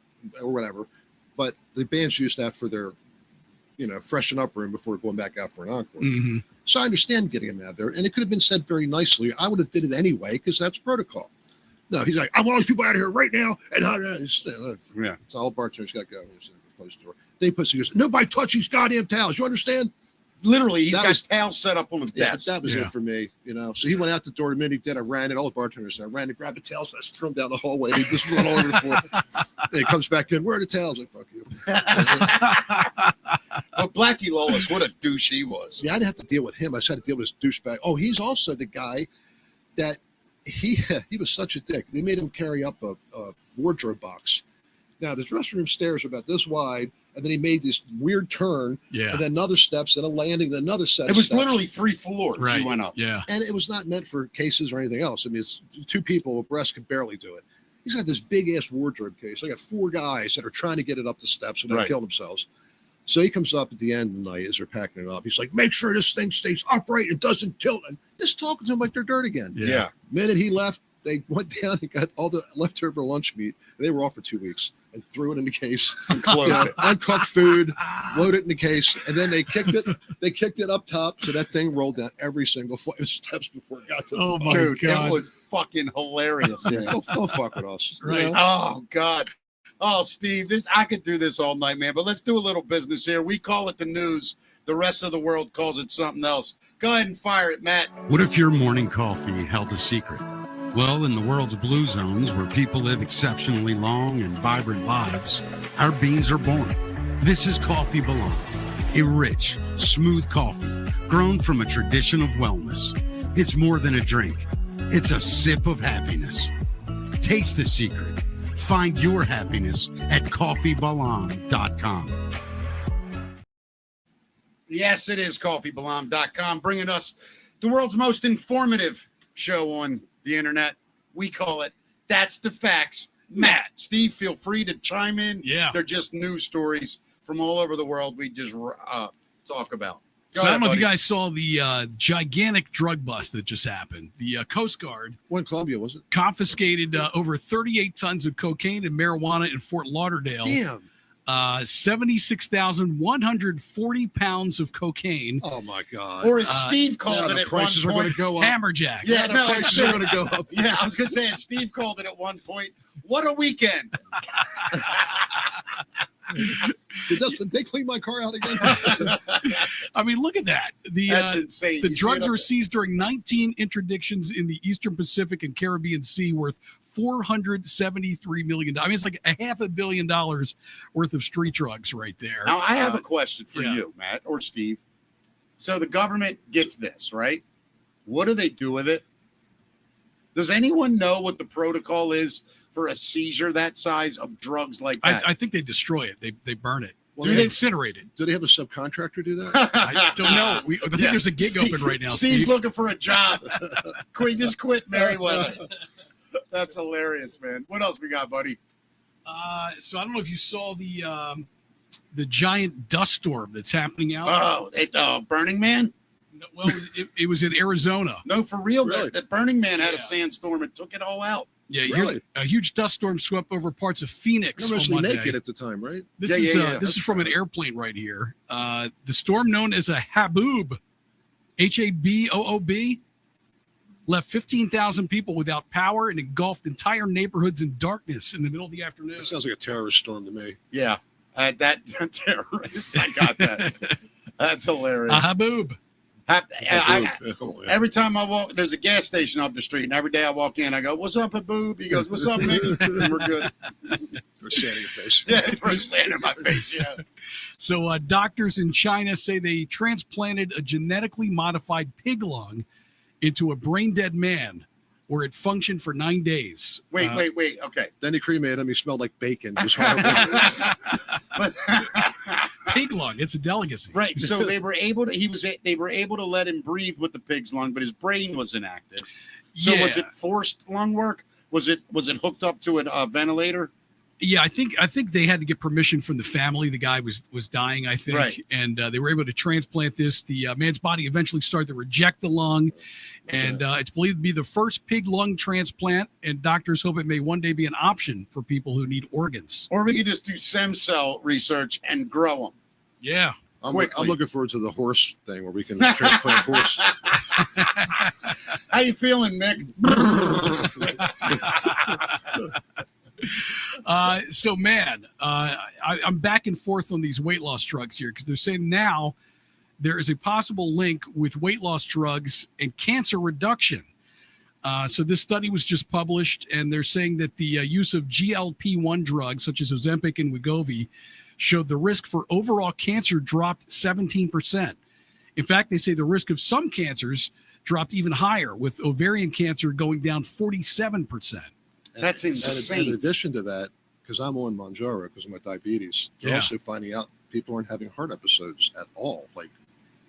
or whatever. But the bands used that for their, freshen up room before going back out for an encore. Mm-hmm. So I understand getting him out there. And it could have been said very nicely. I would have did it anyway because that's protocol. No, he's like, I want all these people out of here right now. And it's all bartenders got to go. Close the door. He goes, nobody touch these goddamn towels. You understand? Literally, he's got towels set up on the desk. That was it for me, So he went out the door. The minute he did, I ran it. All the bartenders, I ran to grab the towels. And I threw them down the hallway. He just run all over the floor. Then he comes back in. Where are the towels? Like, fuck you. But Blackie Lawless, what a douche he was. Yeah, I didn't have to deal with him. I just had to deal with this douchebag. Oh, he's also the guy that he was such a dick. They made him carry up a wardrobe box. Now, the dressing room stairs are about this wide. And then he made this weird turn, and then another steps, and a landing, then another set. It was literally 3 floors. Right. He went up. Yeah. And it was not meant for cases or anything else. I mean, it's 2 people with breasts could barely do it. He's got this big ass wardrobe case. I got 4 guys that are trying to get it up the steps and they kill themselves. So he comes up at the end of the night as they're packing it up. He's like, make sure this thing stays upright and doesn't tilt. And just talking to them like they're dirt again. Yeah. Minute he left, they went down and got all the leftover lunch meat. They were off for 2 weeks. And threw it in the case, and closed it. Uncooked food, loaded it in the case, and then they kicked it. They kicked it up top, so that thing rolled down every single flight of steps before it got to. Oh my God, that was fucking hilarious. Don't fuck with us, right? Oh God, oh Steve, I could do this all night, man. But let's do a little business here. We call it the news. The rest of the world calls it something else. Go ahead and fire it, Matt. What if your morning coffee held a secret? Well, in the world's blue zones, where people live exceptionally long and vibrant lives, our beans are born. This is Coffee Belong, a rich, smooth coffee grown from a tradition of wellness. It's more than a drink. It's a sip of happiness. Taste the secret. Find your happiness at coffeebelong.com. Yes, it is coffeebelong.com, bringing us the world's most informative show on the internet. We call it That's the Facts. Matt, Steve, feel free to chime in. Yeah. They're just news stories from all over the world we just talk about. So I don't know if you guys saw the gigantic drug bust that just happened. The Coast Guard. When Columbia was it? Confiscated over 38 tons of cocaine and marijuana in Fort Lauderdale. Damn. 76,140 pounds of cocaine. Oh my God! Or as Steve called it at one prices are going to go up. Hammerjacks. Yeah, the prices are going to go up. Yeah, I was going to say, as Steve called it at one point. What a weekend! Did they clean my car out again? I mean, look at that. That's insane. The drugs were seized during 19 interdictions in the Eastern Pacific and Caribbean Sea worth $473 million. I mean, it's like $500 million worth of street drugs right there. Now, I have a question for you, Matt or Steve. So the government gets this, right? What do they do with it? Does anyone know what the protocol is for a seizure that size of drugs like that? I think they destroy it. They burn it. Well, they incinerate it. Do they have a subcontractor do that? I don't know. I think there's a gig open right now. Steve's looking for a job. Just quit Merriweather. That's hilarious, man. What else we got, buddy? So I don't know if you saw the giant dust storm that's happening out. Burning Man? Well, it was in Arizona. No, for real. Really? That Burning Man had a sandstorm and took it all out. Yeah, really? A huge dust storm swept over parts of Phoenix. You're mostly on Monday. naked at the time, right? This is from an airplane right here. The storm, known as a Haboob, Haboob, left 15,000 people without power and engulfed entire neighborhoods in darkness in the middle of the afternoon. That sounds like a terrorist storm to me. Yeah, that terrorist. I got that. That's hilarious. A Haboob. Every time I walk, there's a gas station up the street, and every day I walk in, I go, "What's up, Haboob?" He goes, "What's up, nigga?" And we're good. Throw sand in your face. Yeah, throw sand in my face. Yeah. So doctors in China say they transplanted a genetically modified pig lung into a brain-dead man, where it functioned for 9 days. Wait. Okay. Then he cremated him. He smelled like bacon. It was horrible. Pig lung, it's a delicacy. Right. So they were able to let him breathe with the pig's lung, but his brain was inactive. So was it forced lung work? Was it hooked up to a ventilator? Yeah, I think they had to get permission from the family. The guy was dying, I think, right. And they were able to transplant this. The man's body eventually started to reject the lung, and it's believed to be the first pig lung transplant. And doctors hope it may one day be an option for people who need organs. Or we could just do stem cell research and grow them. Yeah, I'm looking forward to the horse thing where we can transplant horse. How you feeling, Nick? So, man, I'm back and forth on these weight loss drugs here because they're saying now there is a possible link with weight loss drugs and cancer reduction. So this study was just published, and they're saying that the use of GLP-1 drugs such as Ozempic and Wegovy showed the risk for overall cancer dropped 17%. In fact, they say the risk of some cancers dropped even higher, with ovarian cancer going down 47%. That's insane. And in addition to that, because I'm on Mounjaro because of my diabetes, they're also finding out people aren't having heart episodes at all. Like,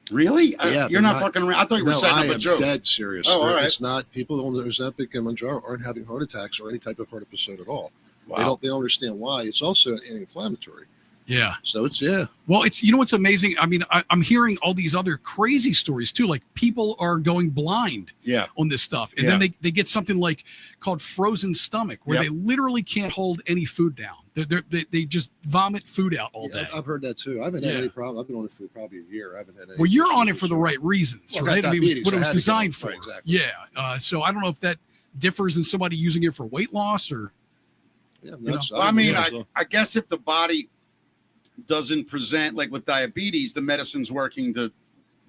really? Yeah, you're not fucking around. I thought you were setting up a joke. I am dead serious. Oh, all right. It's not people on Ozempic and Mounjaro aren't having heart attacks or any type of heart episode at all. Wow. They don't understand why. It's also anti-inflammatory. Yeah. So it's Well, it's what's amazing. I mean, I'm hearing all these other crazy stories too. Like people are going blind on this stuff, and then they get something like called frozen stomach, where they literally can't hold any food down. They just vomit food out all day. I've heard that too. I haven't had any problem. I've been on it for probably a year. I haven't had any. Well, you're on it for the right reasons, right? I mean, what it was designed for. Right, exactly. Yeah. So I don't know if that differs in somebody using it for weight loss or. Yeah. I guess if the body doesn't present like with diabetes, the medicine's working to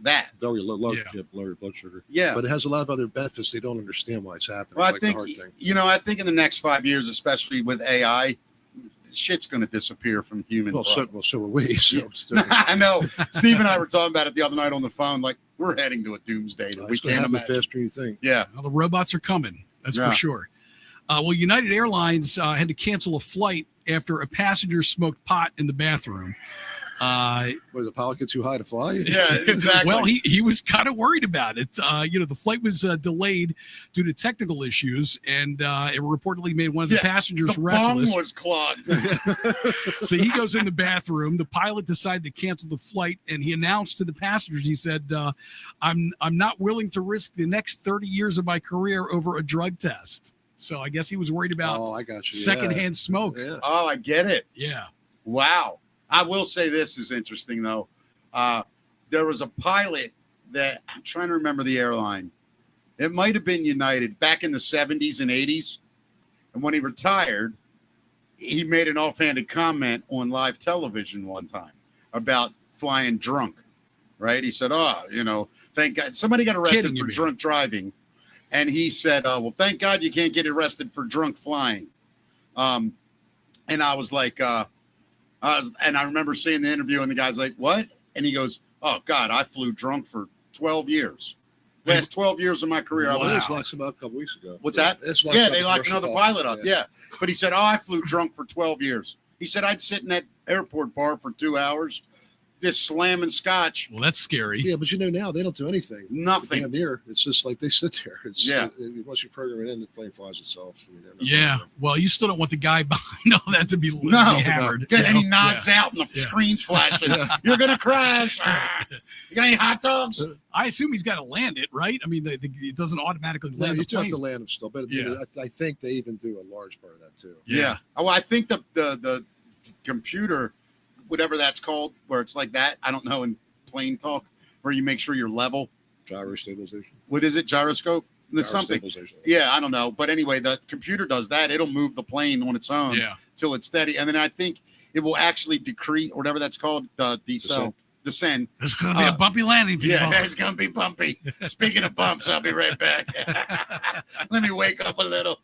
that. Lower your blood sugar. Yeah. But it has a lot of other benefits. They don't understand why it's happening. Well, like I think, the heart thing. I think in the next 5 years, especially with AI, shit's going to disappear from human. So are we. So I know. Steve and I were talking about it the other night on the phone. Like, we're heading to a doomsday that we can't imagine. Faster than you think. Yeah. Well, the robots are coming. That's for sure. Well, United Airlines had to cancel a flight after a passenger smoked pot in the bathroom. Was the pilot get too high to fly? Yeah, exactly. Well, he was kind of worried about it. The flight was delayed due to technical issues, and it reportedly made one of the passengers restless. The bong was clogged. So he goes in the bathroom. The pilot decided to cancel the flight, and he announced to the passengers, he said, I'm not willing to risk the next 30 years of my career over a drug test. So I guess he was worried about secondhand smoke. Yeah. Oh, I get it. Yeah. Wow. I will say this is interesting, though. There was a pilot that I'm trying to remember the airline. It might have been United back in the 70s and 80s. And when he retired, he made an offhanded comment on live television one time about flying drunk, right? He said, thank God somebody got arrested for drunk driving. And he said, well, thank God you can't get arrested for drunk flying. And I was like, and I remember seeing the interview and the guy's like, what? And he goes, oh God, I flew drunk for 12 years. Last 12 years of my career. Wow. This locks him up a couple weeks ago. What's that? Yeah, they locked another pilot up. Yeah. But he said, I flew drunk for 12 years. He said, I'd sit in that airport bar for 2 hours, just slamming scotch. Well, that's scary. Yeah, but now they don't do anything. Nothing. Near. It's just like they sit there. Once you program it in, the plane flies itself. Well, you still don't want the guy behind all that to be hammered. And he nods out and the screen's flashing. You're going to crash. You got any hot dogs? I assume he's got to land it, right? I mean, it doesn't automatically land. You still have to land them still. But I think they even do a large part of that too. Yeah. Oh, I think the computer, whatever that's called, where it's like that. I don't know in plane talk, where you make sure you're level. Gyro stabilization. What is it? Gyroscope? There's something. Yeah, I don't know. But anyway, the computer does that. It'll move the plane on its own till it's steady. And then I think it will actually decrete, or whatever that's called, descend. It's going to be a bumpy landing, people. Yeah, it's going to be bumpy. Speaking of bumps, I'll be right back. Let me wake up a little.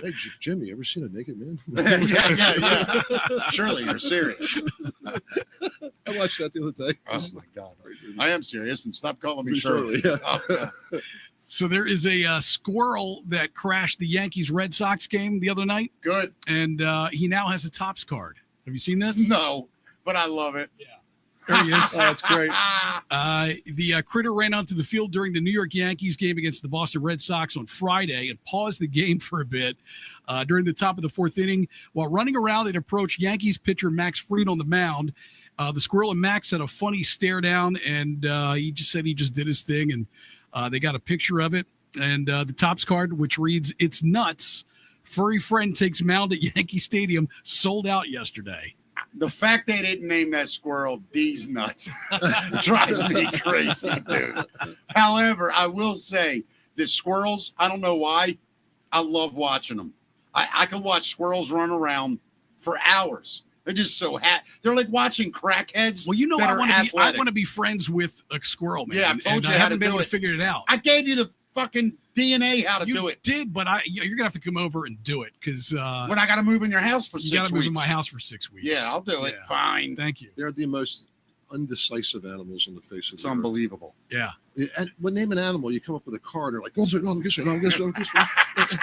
Hey, Jim, you ever seen a naked man? Yeah. Surely you're serious. I watched that the other day. Oh, my God. I am serious, and stop calling me Shirley. Yeah. Oh, so there is a squirrel that crashed the Yankees-Red Sox game the other night. Good. And he now has a Topps card. Have you seen this? No, but I love it. Yeah. There he is. Oh, that's great. The critter ran onto the field during the New York Yankees game against the Boston Red Sox on Friday and paused the game for a bit during the top of the fourth inning. While running around, it approached Yankees pitcher Max Fried on the mound. The squirrel and Max had a funny stare down, and he just said he just did his thing, and they got a picture of it. And the Topps card, which reads, "It's nuts. Furry friend takes mound at Yankee Stadium," sold out yesterday. The fact they didn't name that squirrel D's nuts drives me crazy, dude. However, I will say the squirrels, I don't know why, I love watching them. I can watch squirrels run around for hours. They're just so they're like watching crackheads. Well, I want to be friends with a squirrel, man. Yeah, I've told you I how haven't to been do able it. to figure it out. I gave you the fucking DNA how to do it. You did, but you're gonna have to come over and do it because when I got to move in your house for 6 weeks. You got to move in my house for 6 weeks. Yeah, I'll do it. Fine. Thank you. They're the most undecisive animals on the face of the earth. It's unbelievable. Yeah. And when name an animal, you come up with a card. And they're like, no, this way.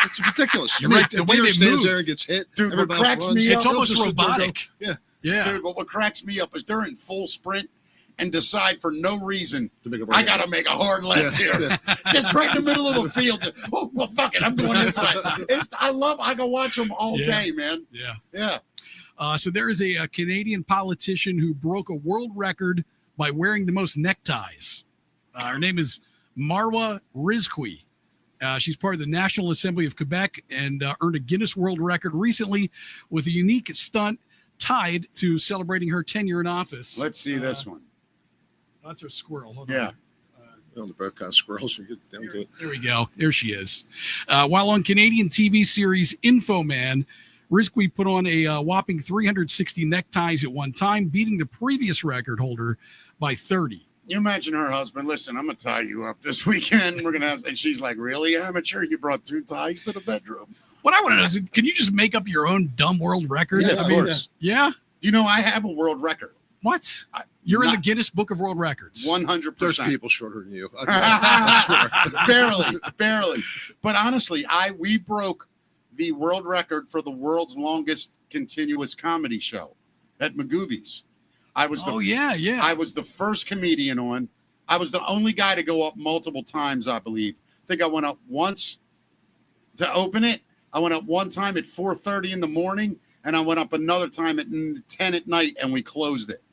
It's ridiculous. You're right. The way they stands move there and gets hit. Dude, what cracks me up? It's almost robotic. Yeah. Dude, but what cracks me up is they're in full sprint and decide for no reason I got to make a hard left here. Just right in the middle of the field. Oh, well, fuck it. I'm going this way. I can watch them all day, man. Yeah. So there is a Canadian politician who broke a world record by wearing the most neckties. Her name is Marwa Rizqui. She's part of the National Assembly of Quebec and earned a Guinness World Record recently with a unique stunt tied to celebrating her tenure in office. Let's see this one. That's her squirrel. Hold on. They're both kind of squirrels. There we go. There she is. While on Canadian TV series Infoman, Rizqui put on a whopping 360 neckties at one time, beating the previous record holder by 30. You imagine her husband, listen, I'm going to tie you up this weekend. We're going to have, and she's like, really, amateur? You brought 2 ties to the bedroom. What I want to know is, can you just make up your own dumb world record? Yeah, of course. Yeah? You know, I have a world record. What? You're in the Guinness Book of World Records. 100%. There's people shorter than you. Barely. But honestly, we broke the world record for the world's longest continuous comedy show at Magoobies. I was the first comedian on. I was the only guy to go up multiple times, I believe. I think I went up once to open it. I went up one time at 4:30 in the morning, and I went up another time at 10 at night, and we closed it.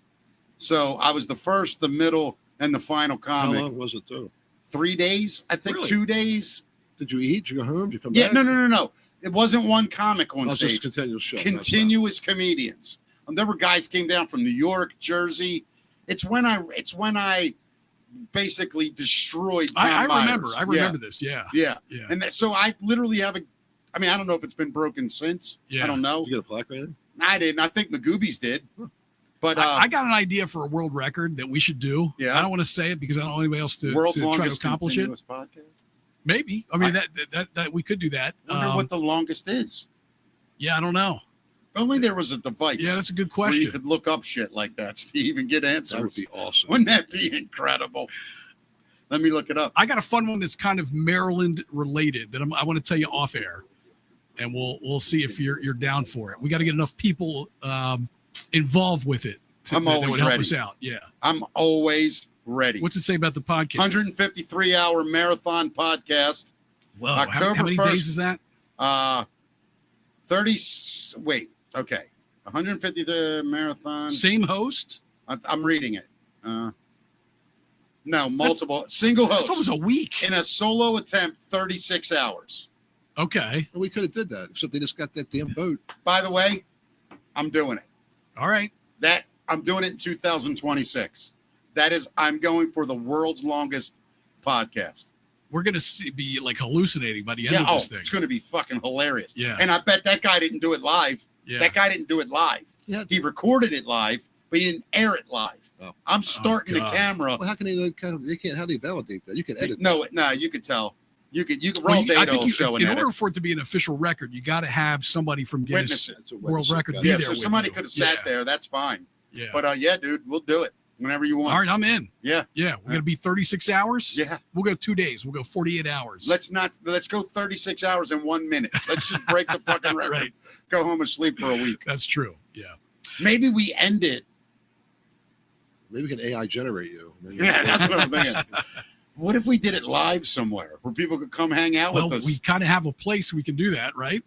So I was the first, the middle, and the final comic. How long was it, though? 3 days, I think. Really? 2 days. Did you eat? Did you go home? Did you come back? No. It wasn't one comic on stage. Just a continuous show. Continuous comedians. And there were guys came down from New York, Jersey. It's when I basically destroyed Tom I Myers. remember this. Yeah. And so I literally have I mean, I don't know if it's been broken since. Yeah. I don't know. Did you get a plaque or anything? I didn't. I think the Goobies did. But I got an idea for a world record that we should do. Yeah. I don't want to say it because I don't know anybody else to try to accomplish it. Podcast? Maybe. I mean, that we could do that. I wonder what the longest is. Yeah, I don't know. If only there was a device. Yeah, that's a good question. Where you could look up shit like that, Steve, and get answers. That would be awesome. Wouldn't that be incredible? Let me look it up. I got a fun one that's kind of Maryland related that I want to tell you off air, and we'll see if you're down for it. We got to get enough people involved with it. I'm always would help ready. Us out. Yeah, I'm always ready. What's it say about the podcast? 153-hour marathon podcast. Well, how many 1st, days is that? 30. Wait. Okay. 150 the marathon. Same host? I'm reading it. No, multiple. Single host. It's almost a week. In a solo attempt, 36 hours. Okay. Well, we could have did that, except they just got that damn boat. By the way, I'm doing it. All right. I'm doing it in 2026. I'm going for the world's longest podcast. We're going to be like hallucinating by the end of this thing. It's going to be fucking hilarious. Yeah. And I bet that guy didn't do it live. Yeah. That guy didn't do it live. Yeah. He recorded it live, but he didn't air it live. Oh. I'm starting the camera. Well, how can they can't, how do you validate that? You can edit. No, you could tell. You could raw data. I think in order for it to be an official record, you got to have somebody from Guinness World Record be there. So somebody could have sat there. That's fine. Yeah. But yeah, dude, we'll do it whenever you want. All right, I'm in. Yeah. Yeah. We're gonna be 36 hours. Yeah. We'll go 2 days. We'll go 48 hours. Let's go 36 hours in 1 minute. Let's just break the fucking record. Right. Go home and sleep for a week. That's true. Yeah. Maybe we end it. Maybe we can AI generate you. Yeah, that's what I'm thinking. What if we did it live somewhere where people could come hang out with us? Well, we kind of have a place we can do that, right?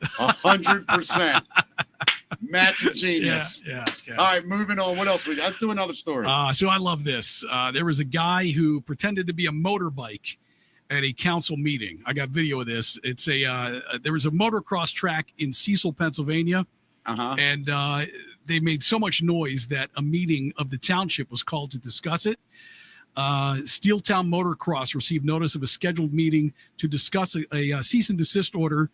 100%. Matt's a genius. Yeah. All right, moving on. What else we got? Let's do another story. So I love this. There was a guy who pretended to be a motorbike at a council meeting. I got video of this. It's there was a motocross track in Cecil, Pennsylvania, and they made so much noise that a meeting of the township was called to discuss it. Steeltown Motocross received notice of a scheduled meeting to discuss a cease and desist order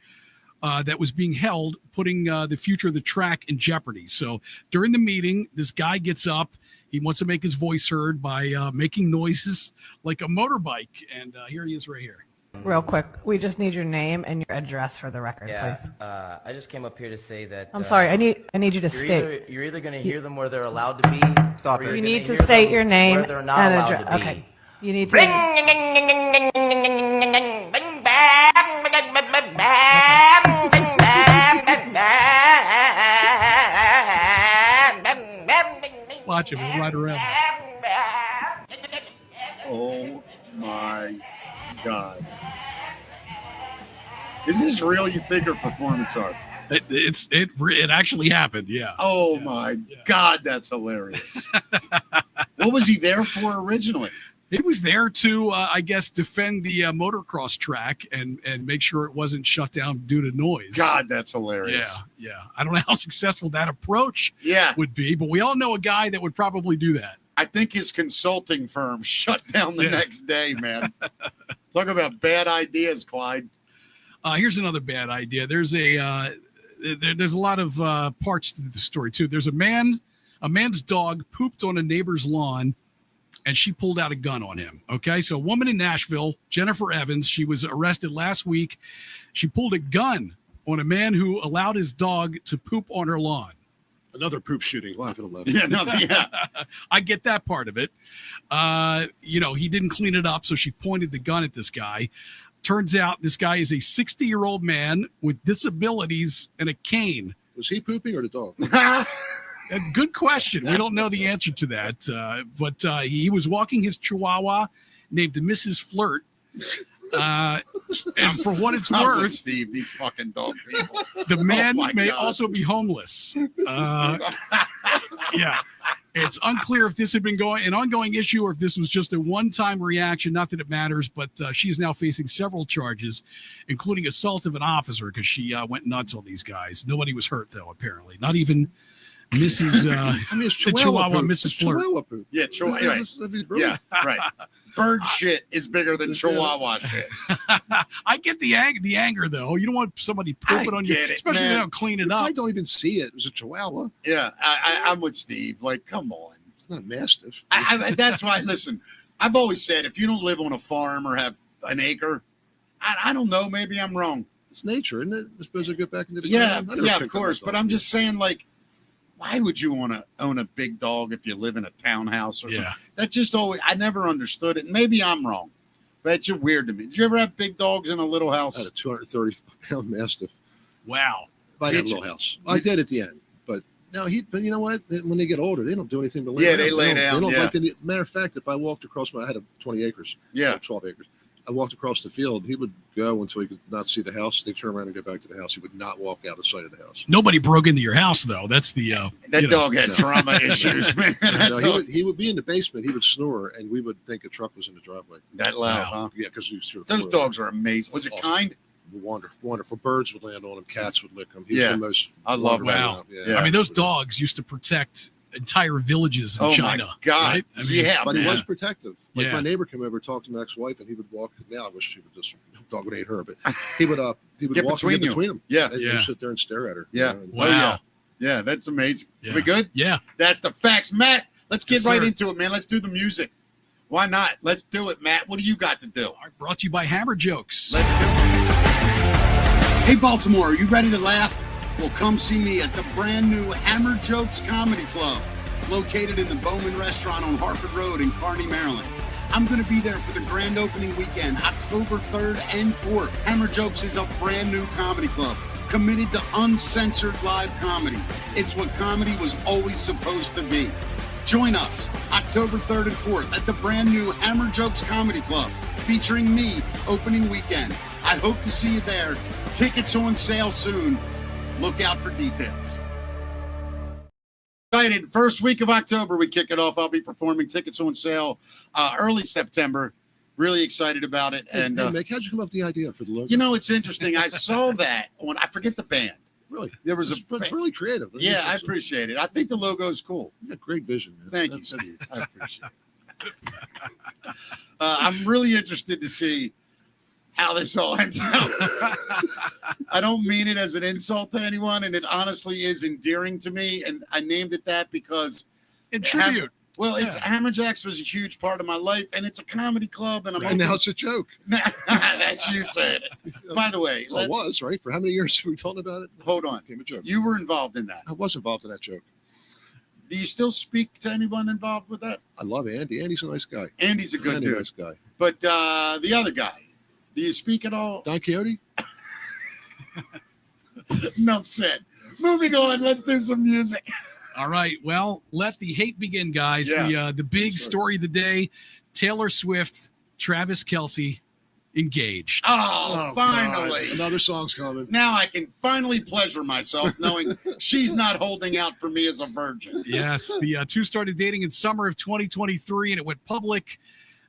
that was being held, putting the future of the track in jeopardy. So during the meeting, this guy gets up. He wants to make his voice heard by making noises like a motorbike. And here he is right here. Real quick, we just need your name and your address for the record, please. I just came up here to say that... I'm sorry, I need you to state... You're either going to hear them where they're allowed to be... Stop it. You need to state your name and address. Okay. You need to... Watch him. We'll ride around. Oh, my God. Is this real, you think, or performance art? It actually happened, yeah. Oh, my God, that's hilarious. What was he there for originally? He was there to, I guess, defend the motocross track and make sure it wasn't shut down due to noise. God, that's hilarious. Yeah. I don't know how successful that approach would be, but we all know a guy that would probably do that. I think his consulting firm shut down the next day, man. Talk about bad ideas, Clyde. Here's another bad idea. There's there's a lot of parts to the story, too. There's a man's dog pooped on a neighbor's lawn, and she pulled out a gun on him. Okay, so a woman in Nashville, Jennifer Evans, she was arrested last week. She pulled a gun on a man who allowed his dog to poop on her lawn. Another poop shooting, live at 11. I get that part of it. He didn't clean it up, so she pointed the gun at this guy. Turns out this guy is a 60-year-old man with disabilities and a cane. Was he pooping or the dog? Good question. We don't know the answer to that. But he was walking his Chihuahua named Mrs. Flirt. And for what it's worth, Steve, these fucking dog people. The man may also be homeless. It's unclear if this had been an ongoing issue or if this was just a one-time reaction. Not that it matters, but she is now facing several charges, including assault of an officer because she went nuts on these guys. Nobody was hurt, though, apparently. Not even Mrs. I mean, it's the Chihuahua, poop. Mrs. Flirt. Chihuahua poop. Yeah, yeah, right. Bird shit is bigger than Chihuahua shit. I get the anger though. You don't want somebody pooping on you, especially if they don't clean it up. I don't even see it. It was a Chihuahua. Yeah, I'm with Steve. Like, come on. It's not Mastiff. That's why. Listen, I've always said if you don't live on a farm or have an acre, I don't know. Maybe I'm wrong. It's nature, isn't it? I suppose I get back into the yeah, of course. But I'm just saying, like, why would you want to own a big dog if you live in a townhouse or something? That just always, I never understood it. Maybe I'm wrong, but it's just weird to me. Did you ever have big dogs in a little house? I had a 230-pound Mastiff. Wow. I had a little house. I did at the end, but no, but you know what? When they get older, they don't do anything to lay down. They lay down. They don't like to, matter of fact, if I walked across I had 20 acres. 12 acres. I walked across the field. He would go until he could not see the house. They turn around and go back to the house. He would not walk out of sight of the house. Nobody broke into your house, though. That's the that dog had trauma issues, man. He would be in the basement. He would snore, and we would think a truck was in the driveway. That loud, huh? Yeah, because those dogs are amazing. Was it awesome. Kind? Wonderful. Birds would land on him. Cats would lick him. He's the most. I love that. Wow. Yeah. I mean, those dogs used to protect entire villages in China. My God. Right? I mean, but he was protective. Like my neighbor came over, talked to my ex-wife, and he would walk. Now I wish she would just dog would hate her, but he would walk between them. Yeah, and he'd sit there and stare at her. Yeah. Wow. Yeah, that's amazing. Yeah. Are we good? Yeah. That's the facts, Matt. Let's get right into it, man. Let's do the music. Why not? Let's do it, Matt. What do you got to do? All right, brought to you by Hammerjacks. Let's do it. Hey, Baltimore, are you ready to laugh? Well, come see me at the brand new Hammerjacks Comedy Club, located in the Bowman Restaurant on Harford Road in Kearney, Maryland. I'm going to be there for the grand opening weekend, October 3rd and 4th. Hammerjacks is a brand new comedy club, committed to uncensored live comedy. It's what comedy was always supposed to be. Join us October 3rd and 4th at the brand new Hammerjacks Comedy Club, featuring me opening weekend. I hope to see you there. Tickets on sale soon. Look out for details. Excited. First week of October, we kick it off. I'll be performing. Tickets on sale early September. Really excited about it. Hey, Mick, how'd you come up with the idea for the logo? You know, it's interesting. I saw that on, I forget the band. Really? There was it's really creative. I appreciate it. I think the logo is cool. You got great vision, man. Thank you, Steve. I appreciate it. I'm really interested to see how this all ends up. I don't mean it as an insult to anyone, and it honestly is endearing to me. And I named it that because in tribute. It's Hammerjacks was a huge part of my life, and it's a comedy club, and now it's a joke. That's you saying it. By the way, it was right for how many years have we talked about it? Hold on, it became a joke. You were involved in that. I was involved in that joke. Do you still speak to anyone involved with that? I love Andy. Andy's a nice guy. Andy's a good dude. Nice guy. But the other guy, do you speak at all? Don Quixote? Enough said. Moving on. Let's do some music. All right. Well, let the hate begin, guys. Yeah. The big story of the day: Taylor Swift, Travis Kelce, engaged. Oh, finally! God. Another song's coming. Now I can finally pleasure myself knowing she's not holding out for me as a virgin. Yes, the two started dating in summer of 2023, and it went public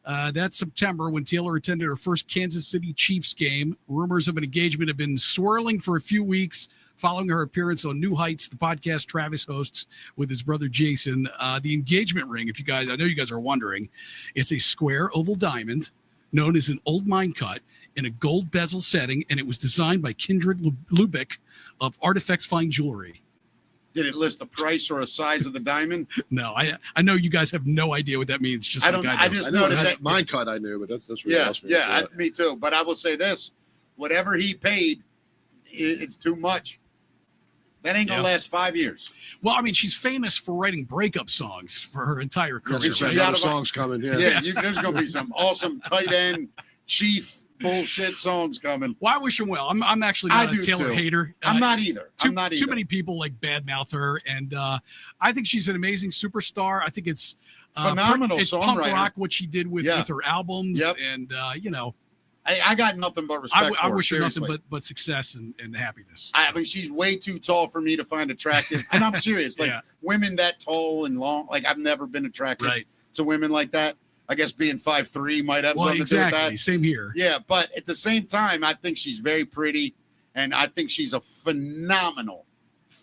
that September when Taylor attended her first Kansas City Chiefs game. Rumors of an engagement have been swirling for a few weeks following her appearance on New Heights, the podcast Travis hosts with his brother Jason. The engagement ring, I know you guys are wondering, it's a square oval diamond known as an old mine cut in a gold bezel setting, and it was designed by Kindred Lubick of Artifacts Fine Jewelry. Did it list a price or a size of the diamond? No, I know you guys have no idea what that means. Just I don't. I just know that mine cut. I knew, but that's really awesome. Yeah, me too. But I will say this: whatever he paid, it's too much. That ain't gonna last 5 years. Well, I mean, she's famous for writing breakup songs for her entire career. Yes, she's out of songs coming. Yeah, there's gonna be some awesome tight end chief bullshit songs coming. Well, I wish him well. I'm actually not a Taylor hater. I'm not either. Too many people like badmouth her, and I think she's an amazing superstar. I think it's phenomenal it's songwriter. Punk rock what she did with her albums, and I got nothing but respect for her. I wish her nothing but success and happiness. I mean, she's way too tall for me to find attractive, and I'm serious. Like women that tall and long, like I've never been attracted to women like that. I guess being 5'3" might have something to do with that. Same here. Yeah, but at the same time, I think she's very pretty, and I think she's a phenomenal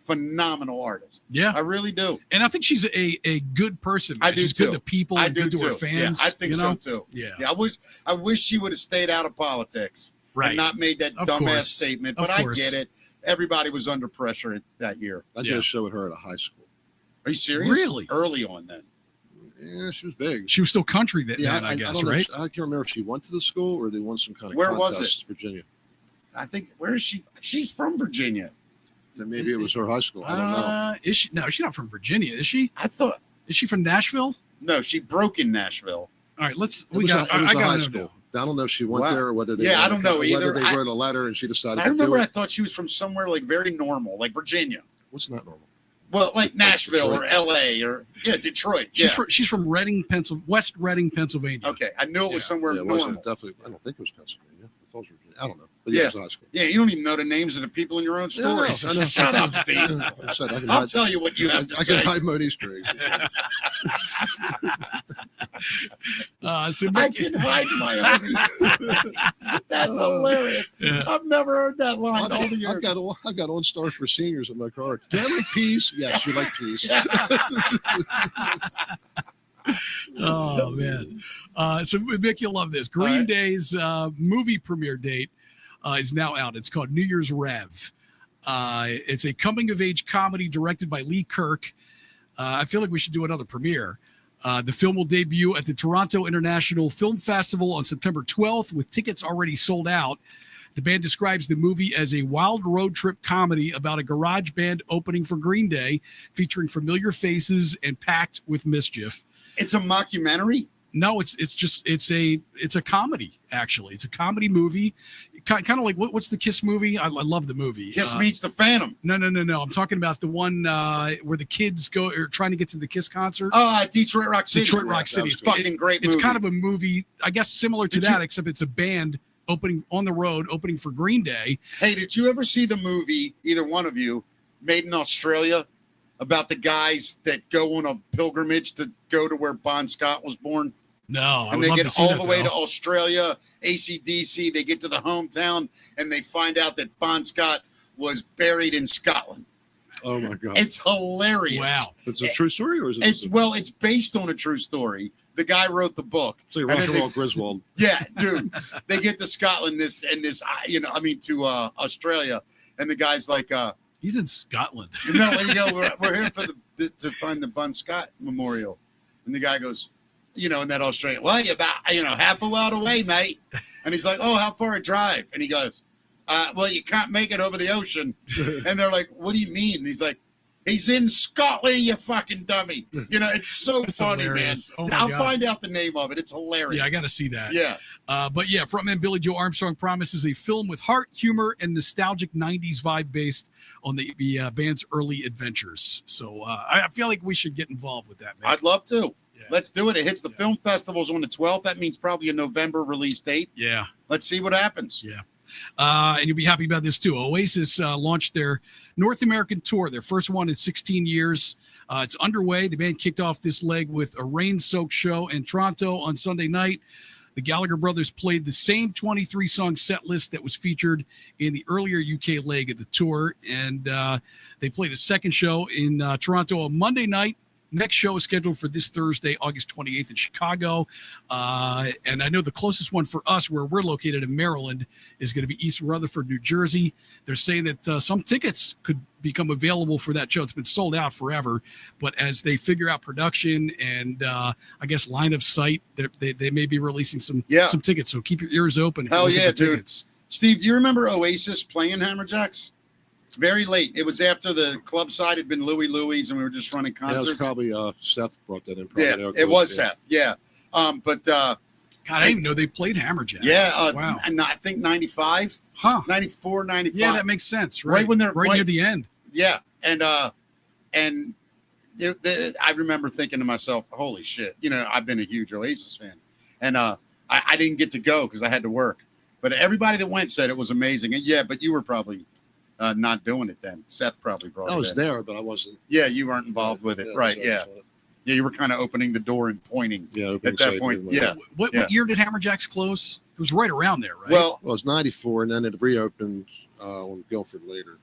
phenomenal artist. Yeah, I really do. And I think she's a good person. Man. I do she's too. good to people. I and do good to too. her fans. Yeah, I think so too. Yeah. I wish she would have stayed out of politics. Right. And not made that dumbass statement. But I get it. Everybody was under pressure that year. I did a show with her at a high school. Are you serious? Really? Early on then. Yeah, she was big. She was still country then, I guess, right? I can't remember if she went to the school or they won some kind of Where contest. was it? Virginia. I think, where is she? She's from Virginia. Then maybe it was her high school. I don't know. Is she? No, she's not from Virginia, is she? I thought. Is she from Nashville? No, she broke in Nashville. All right, let's. It was a high school. I don't know if she went there or whether they. I don't know either. Whether they wrote a letter and she decided. I remember I thought she was from somewhere like very normal, like Virginia. What's not normal? Well, like Nashville or L.A. or Detroit. She's from Reading, West Reading, Pennsylvania. Okay, I knew it was somewhere normal. Definitely, I don't think it was Pennsylvania. I thought it was Virginia. I don't know. But it was high school. Yeah, you don't even know the names of the people in your own stories. I know. Shut up, Steve. I'll tell you what you have to say. I can hide my Easter eggs. I can hide my own Easter eggs. That's hilarious. Yeah. I've never heard that line all the years. I've got OnStar for seniors in my car. Do I like peas? Yes, you like peas. Oh, man. So, Mick, you'll love this. Green Day's movie premiere date is now out. It's called New Year's Rev. It's a coming-of-age comedy directed by Lee Kirk. I feel like we should do another premiere. The film will debut at the Toronto International Film Festival on September 12th, with tickets already sold out. The band describes the movie as a wild road trip comedy about a garage band opening for Green Day, featuring familiar faces and packed with mischief. It's a mockumentary? No, it's a comedy, actually. It's a comedy movie. Kind of like what's the Kiss movie? I love the movie. Kiss Meets the Phantom. No. I'm talking about the one where the kids are trying to get to the Kiss concert. Oh, Detroit Rock City. Detroit Rock City. It's fucking great movie. It's kind of a movie, I guess, similar to that, except it's a band opening on the road, opening for Green Day. Hey, did you ever see the movie, either one of you, Made in Australia, about the guys that go on a pilgrimage to go to where Bon Scott was born? No, and they get all the way to Australia, AC/DC. They get to the hometown, and they find out that Bon Scott was buried in Scotland. Oh my God! It's hilarious. Wow, it's a true story, or is it? It's based on a true story. The guy wrote the book. So you're Roger Griswold. Yeah, dude. They get to Scotland, to Australia, and the guy's like, he's in Scotland. No, we're here for to find the Bon Scott Memorial, and the guy goes, in that Australian, well, you're about, half a world away, mate. And he's like, oh, how far a drive? And he goes, well, you can't make it over the ocean. And they're like, what do you mean? And he's like, he's in Scotland, you fucking dummy. It's so funny, hilarious. Man. Oh I'll God. find out the name of it. It's hilarious. Yeah, I got to see that. Yeah. But yeah, frontman Billy Joe Armstrong promises a film with heart, humor, and nostalgic 90s vibe based on the band's early adventures. So I feel like we should get involved with that, man. I'd love to. Let's do it. It hits the film festivals on the 12th. That means probably a November release date. Yeah. Let's see what happens. Yeah. And you'll be happy about this too. Oasis launched their North American tour, their first one in 16 years. It's underway. The band kicked off this leg with a rain-soaked show in Toronto on Sunday night. The Gallagher brothers played the same 23-song set list that was featured in the earlier UK leg of the tour, and they played a second show in Toronto on Monday night. Next show is scheduled for this Thursday, August 28th in Chicago. And I know the closest one for us, where we're located in Maryland, is going to be East Rutherford, New Jersey. They're saying that some tickets could become available for that show. It's been sold out forever. But as they figure out production and I guess line of sight, they may be releasing some tickets. So keep your ears open. Hell yeah, dude. Steve, do you remember Oasis playing Hammerjacks? Very late. It was after the club side had been Louie Louie's, and we were just running concerts. Yeah, it was probably Seth brought that in. It was Seth. Yeah. But God, I didn't even know they played Hammerjacks. Yeah. Wow. And I think 95. 94, 95. Yeah, that makes sense. Right when they're near the end. Yeah. And I remember thinking to myself, holy shit, I've been a huge Oasis fan. And I didn't get to go because I had to work. But everybody that went said it was amazing. And but you were probably not doing it then. Seth probably brought it in. I was there, but I wasn't. Yeah, you weren't involved with it. Right, yeah. Yeah, you were kind of opening the door and pointing at that point. Yeah. What year did Hammerjacks close? It was right around there, right? Well, it was 94, and then it reopened on Guilford later.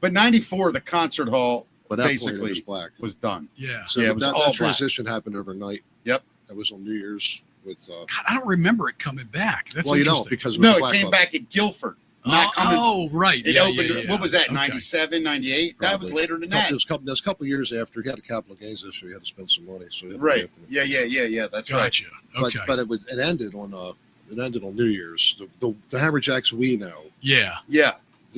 But 94, the concert hall But that basically point, it was black. was done. Yeah. So it was all that black. transition happened overnight. Yep. That was on New Year's with. God, I don't remember it coming back. That's Well, you interesting. don't because it was No, a it black came club. back at Guilford. Right. It Yeah, opened. yeah, yeah. What was that? Okay. 97, 98? That was Probably. later than that. There's a couple years after he had a capital gains issue. He had to spend some money. So he had to Right. reopen it. Yeah. That's right. Gotcha. Okay. But it ended on New Year's. The Hammerjacks we know Yeah.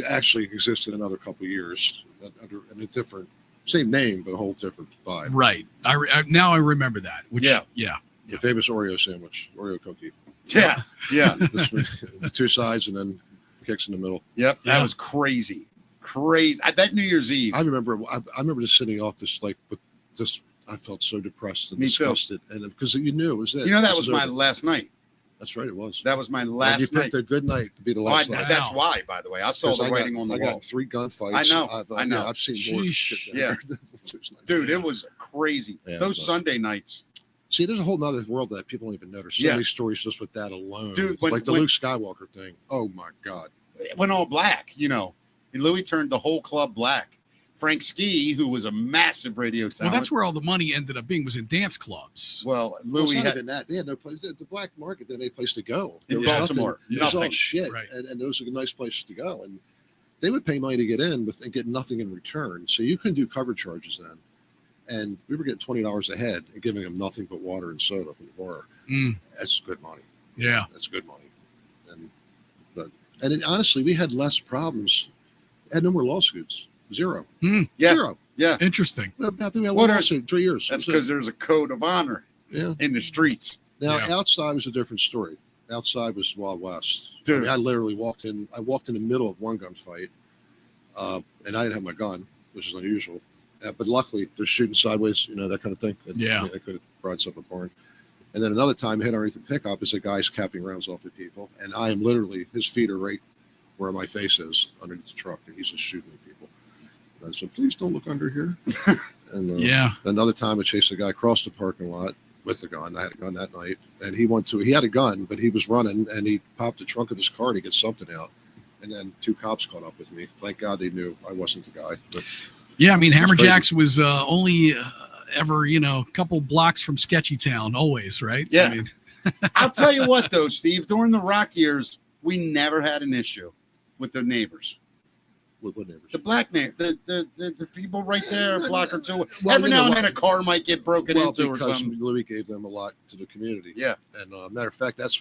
actually existed another couple of years in a different, same name but a whole different vibe. Right. Now I remember that. Which, Yeah. The famous Oreo sandwich, Oreo cookie. Yeah. The two sides and then kicks in the middle. Yep. That Yeah. was crazy. That New Year's Eve. I remember just sitting off this I felt so depressed and Me too. disgusted, and because you knew it was it. That This was is my over. last night. That's right, it was. That was my And last you night. picked a good night to be the last night. That's why, by the way. I saw 'Cause the I writing on the I wall. got 3 gunfights. I know. I've seen more Sheesh. shit. Yeah. Dude, it was crazy. Yeah, it Those was. Sunday nights. See, there's a whole nother world that people don't even know. There's so Yeah. many stories just with that alone. Dude, like the Luke Skywalker thing. Oh my God. It went all black, And Louis turned the whole club black. Frank Ski, who was a massive radio Well, talent. that's where all the money ended up being, was in dance clubs. Well, Well, it's Louis not had even that. They had no place. The black market didn't have any place to go. in There was Baltimore. nothing. It was all Nothing. shit. Right. And it was a nice place to go. And they would pay money to get in and get nothing in return. So you couldn't do cover charges then. And we were getting $20 a head and giving them nothing but water and soda from the bar. Mm. That's good money. Yeah. That's good money. Honestly, we had less problems. Had no more lawsuits. Zero. Mm. Yeah. Zero. Yeah. Interesting. I think we had Well, one lawsuit in 3 years. That's it. because there's a code of honor Yeah. in the streets. Now Yeah. outside was a different story. Outside was Wild West. Dude. I literally walked in. I walked in the middle of one gunfight, and I didn't have my gun, which is unusual. But luckily, they're shooting sideways, that kind of thing. Yeah. I could have brought something apart. And then another time, I hit underneath the pickup. Is a guy's capping rounds off at people, and I am literally his feet are right where my face is underneath the truck, and he's just shooting at people. And I said, "Please don't look under here." And Yeah. another time, I chased a guy across the parking lot with a gun. I had a gun that night, and he had a gun, but he was running, and he popped the trunk of his car to get something out. And then 2 cops caught up with me. Thank God they knew I wasn't the guy. But Yeah. I mean, It's Hammerjacks was only ever, a couple blocks from Sketchy Town, always, right? Yeah. I mean, I'll tell you what, though, Steve, during the rock years, we never had an issue with the neighbors. what neighbors? The black neighbor, the people right there, a block or two. Well, Every you know now and what? then a car might get broken into or because something. Louis gave them a lot to the community. Yeah. And matter of fact, that's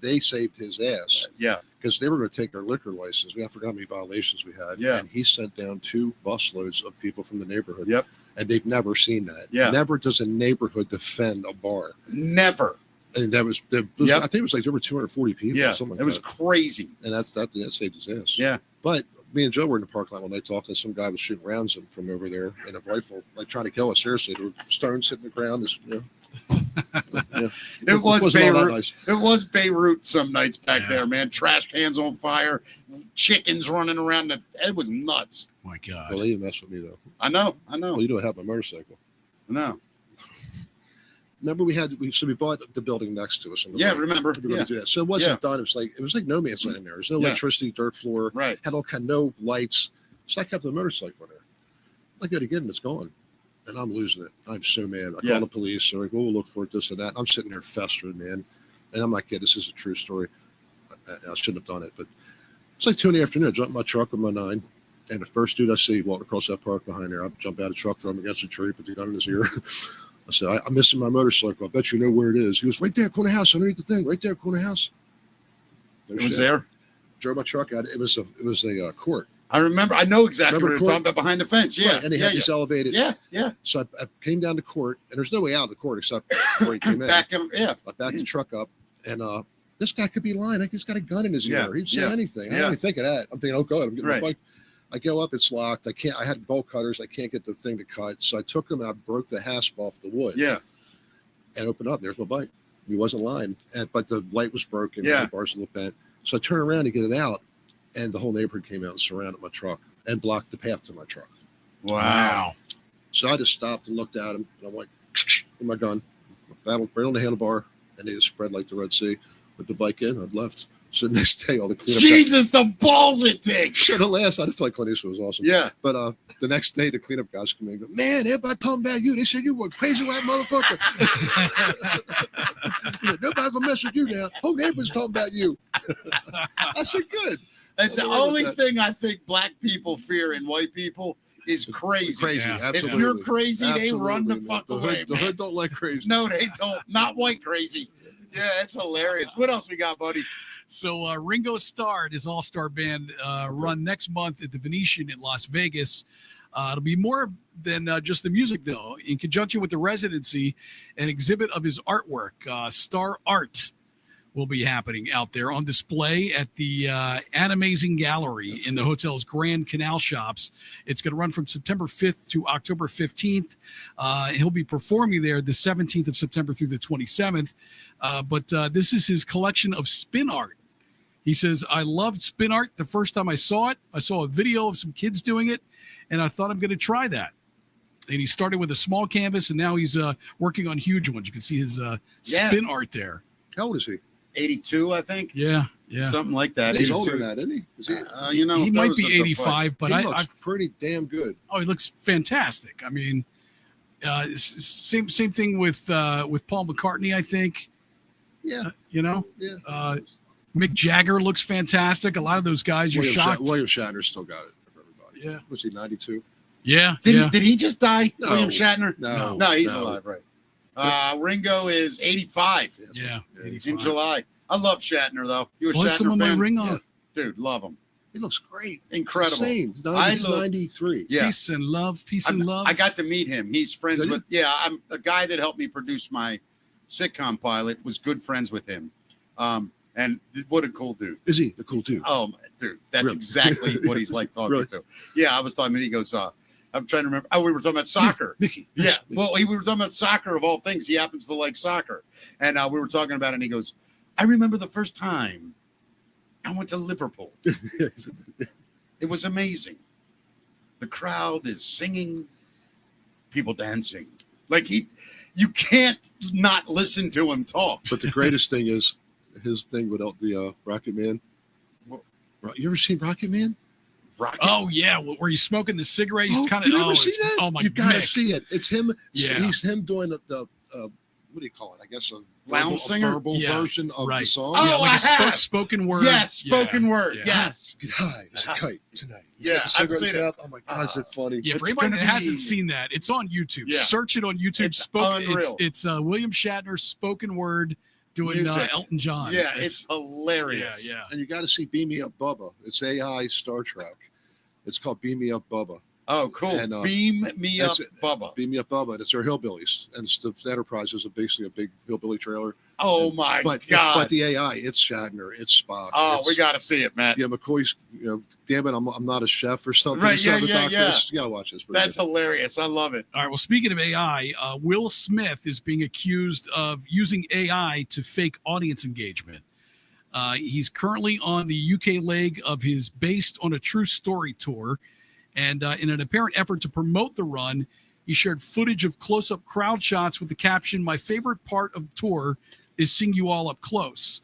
they saved his ass Yeah. because they were going to take our liquor license. I forgot how many violations we had. Yeah. And he sent down 2 busloads of people from the neighborhood. Yep. And they've never seen that. Yeah. Never does a neighborhood defend a bar. Never. And that was, Yep. I think it was like there were 240 people. Yeah. Something like It was that. crazy. And that saved his ass. Yeah. But me and Joe were in the parking lot one night talking. Some guy was shooting rounds from over there in a rifle, like trying to kill us. Seriously, there were stones hitting the ground. Yeah. It was wasn't all that Beirut. nice. It was Beirut some nights back Yeah. there, man. Trash cans on fire, chickens running around. It was nuts. my God. Well, they didn't mess with me though. I know. Well, you know, I have my motorcycle. No. Remember, we bought the building next to us. Yeah, remember. We were going Yeah. to do that. So it wasn't done. It was like no man's land in there. There's no Yeah. electricity, dirt floor. Right. Had no lights. So I kept the motorcycle there. I go to get him, it's gone. And I'm losing it. I'm so mad. I Yeah. call the police. They're like, well, we'll look for it, this and that. I'm sitting there festering, man. And I'm like, yeah, this is a true story. I shouldn't have done it. But it's like 2 in the afternoon. I jump in my truck with my 9. And the first dude I see walking across that park behind there, I jump out of the truck, throw him against a tree, put the gun in his ear. I said, I'm missing my motorcycle. I bet you know where it is. He goes, right there, corner house, underneath the thing, right there, corner house. No It was shit. there. Drove my truck out. It was a court. I remember. I know exactly Remember what you're court? talking about behind the fence. Yeah. Right, and they yeah, had these elevated. yeah. Yeah. So I came down to court, and there's no way out of the court except where he came in. Back him. Yeah. I backed the truck up, and this guy could be lying. He's got a gun in his Yeah, ear. He'd say yeah, anything. I yeah. don't even think of that. I'm thinking, oh god, I'm getting Right. my bike. I go up, it's locked. I had bolt cutters. I can't get the thing to cut. So I took him and I broke the hasp off the wood. Yeah. And opened up. There's my bike. He wasn't lying. But the light was broken. Yeah. The bars a little bent. So I turned around to get it out, and the whole neighborhood came out and surrounded my truck and blocked the path to my truck. Wow. So I just stopped and looked at him, and I went with my gun, battled right on the handlebar, and they just spread like the Red Sea. Put the bike in, I'd left. So the next day, all the cleanup Jesus, the balls it takes. Sure, the last, I just felt like Clint Eastwood was awesome. Yeah. But the next day, the cleanup guys come in and go, man, everybody talking about you. They said you were a crazy white motherfucker. Nobody gonna mess with you now. Oh, everybody's talking about you. I said, good. That's the only thing I think black people fear in white people is crazy. Crazy, Yeah. absolutely. If you're crazy, Absolutely, they run the man. fuck The away. hood, the hood don't like crazy. No, they don't. Not white crazy. Yeah, it's hilarious. What else we got, buddy? So Ringo Starr, his all-star band, run next month at the Venetian in Las Vegas. It'll be more than just the music, though. In conjunction with the residency, an exhibit of his artwork, Star Art, will be happening out there on display at the Animazing Gallery in the hotel's Grand Canal Shops. It's going to run from September 5th to October 15th. He'll be performing there the 17th of September through the 27th. But this is his collection of spin art. He says, I loved spin art the first time I saw it. I saw a video of some kids doing it, and I thought I'm going to try that. And he started with a small canvas, and now he's working on huge ones. You can see his spin art there. How old is he? 82, I think. Yeah. Something like that. He's 82. older than that, isn't he? Is he? He might be 85, but he looks I pretty damn good. Oh, he looks fantastic. I mean, same thing with Paul McCartney, I think. Yeah. Yeah. Mick Jagger looks fantastic. A lot of those guys, you're shocked. William Shatner still got it for everybody. Yeah. Was he 92? Yeah. Did he just die? No. William Shatner? No, he's alive, right. Ringo is 85. Yeah. In July. I love Shatner, though. You a What's some Shatner of my fan? ring on? Dude, love him. He looks great. Incredible. He's 93. Yeah. Peace and love. I got to meet him. He's friends with, I'm a guy that helped me produce my sitcom pilot, was good friends with him. And what a cool dude. Is he? The cool dude. Oh, dude, that's exactly what he's like talking to. Yeah, I was talking, and he goes, I'm trying to remember. Oh, we were talking about soccer. Mickey. Yeah. Well, we were talking about soccer of all things. He happens to like soccer. And we were talking about it, and he goes, I remember the first time I went to Liverpool. It was amazing. The crowd is singing, people dancing. Like you can't not listen to him talk. But the greatest thing is his thing with the Rocket Man. You ever seen Rocket Man? Oh yeah, where he's smoking the cigarette. He's kind of. You never seen that? Oh my! You gotta see it. It's him. Yeah. He's him doing the what do you call it? I guess a lounge singer verbal version of the song. Oh, yeah, like a spoken word. Yes, spoken word. Yes. Get high as a kite tonight. Yeah, I've seen it. Oh my God, is it funny? Yeah, for anybody that hasn't seen that, it's on YouTube. Yeah. Search it on YouTube. It's William Shatner spoken word doing Elton John. Yeah, it's hilarious. Yeah. And you got to see Beam Me Up Bubba. It's AI Star Trek. It's called Beam Me Up Bubba. Oh, cool. And, Beam Me Up Bubba. Beam Me Up Bubba. And it's our hillbillies. And the Enterprise is basically a big hillbilly trailer. Oh, my God. But the AI, it's Shatner. It's Spock. Oh, we got to see it, Matt. Yeah, McCoy's, damn it, I'm not a chef or something. Right, yeah. You got to watch this. That's hilarious. I love it. All right, well, speaking of AI, Will Smith is being accused of using AI to fake audience engagement. He's currently on the UK leg of his Based on a True Story tour. And in an apparent effort to promote the run, he shared footage of close-up crowd shots with the caption, "My favorite part of the tour is seeing you all up close."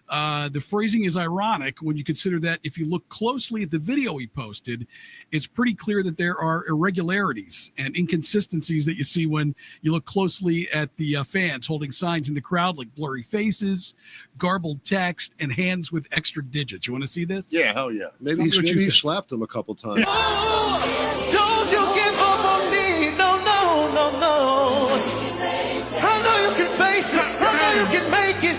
The phrasing is ironic when you consider that if you look closely at the video he posted, it's pretty clear that there are irregularities and inconsistencies that you see when you look closely at the fans holding signs in the crowd, like blurry faces, garbled text, and hands with extra digits. You want to see this? Yeah, hell yeah. Maybe he slapped him a couple times. Don't you give up on me, no. I know you can face it, I know you can make it,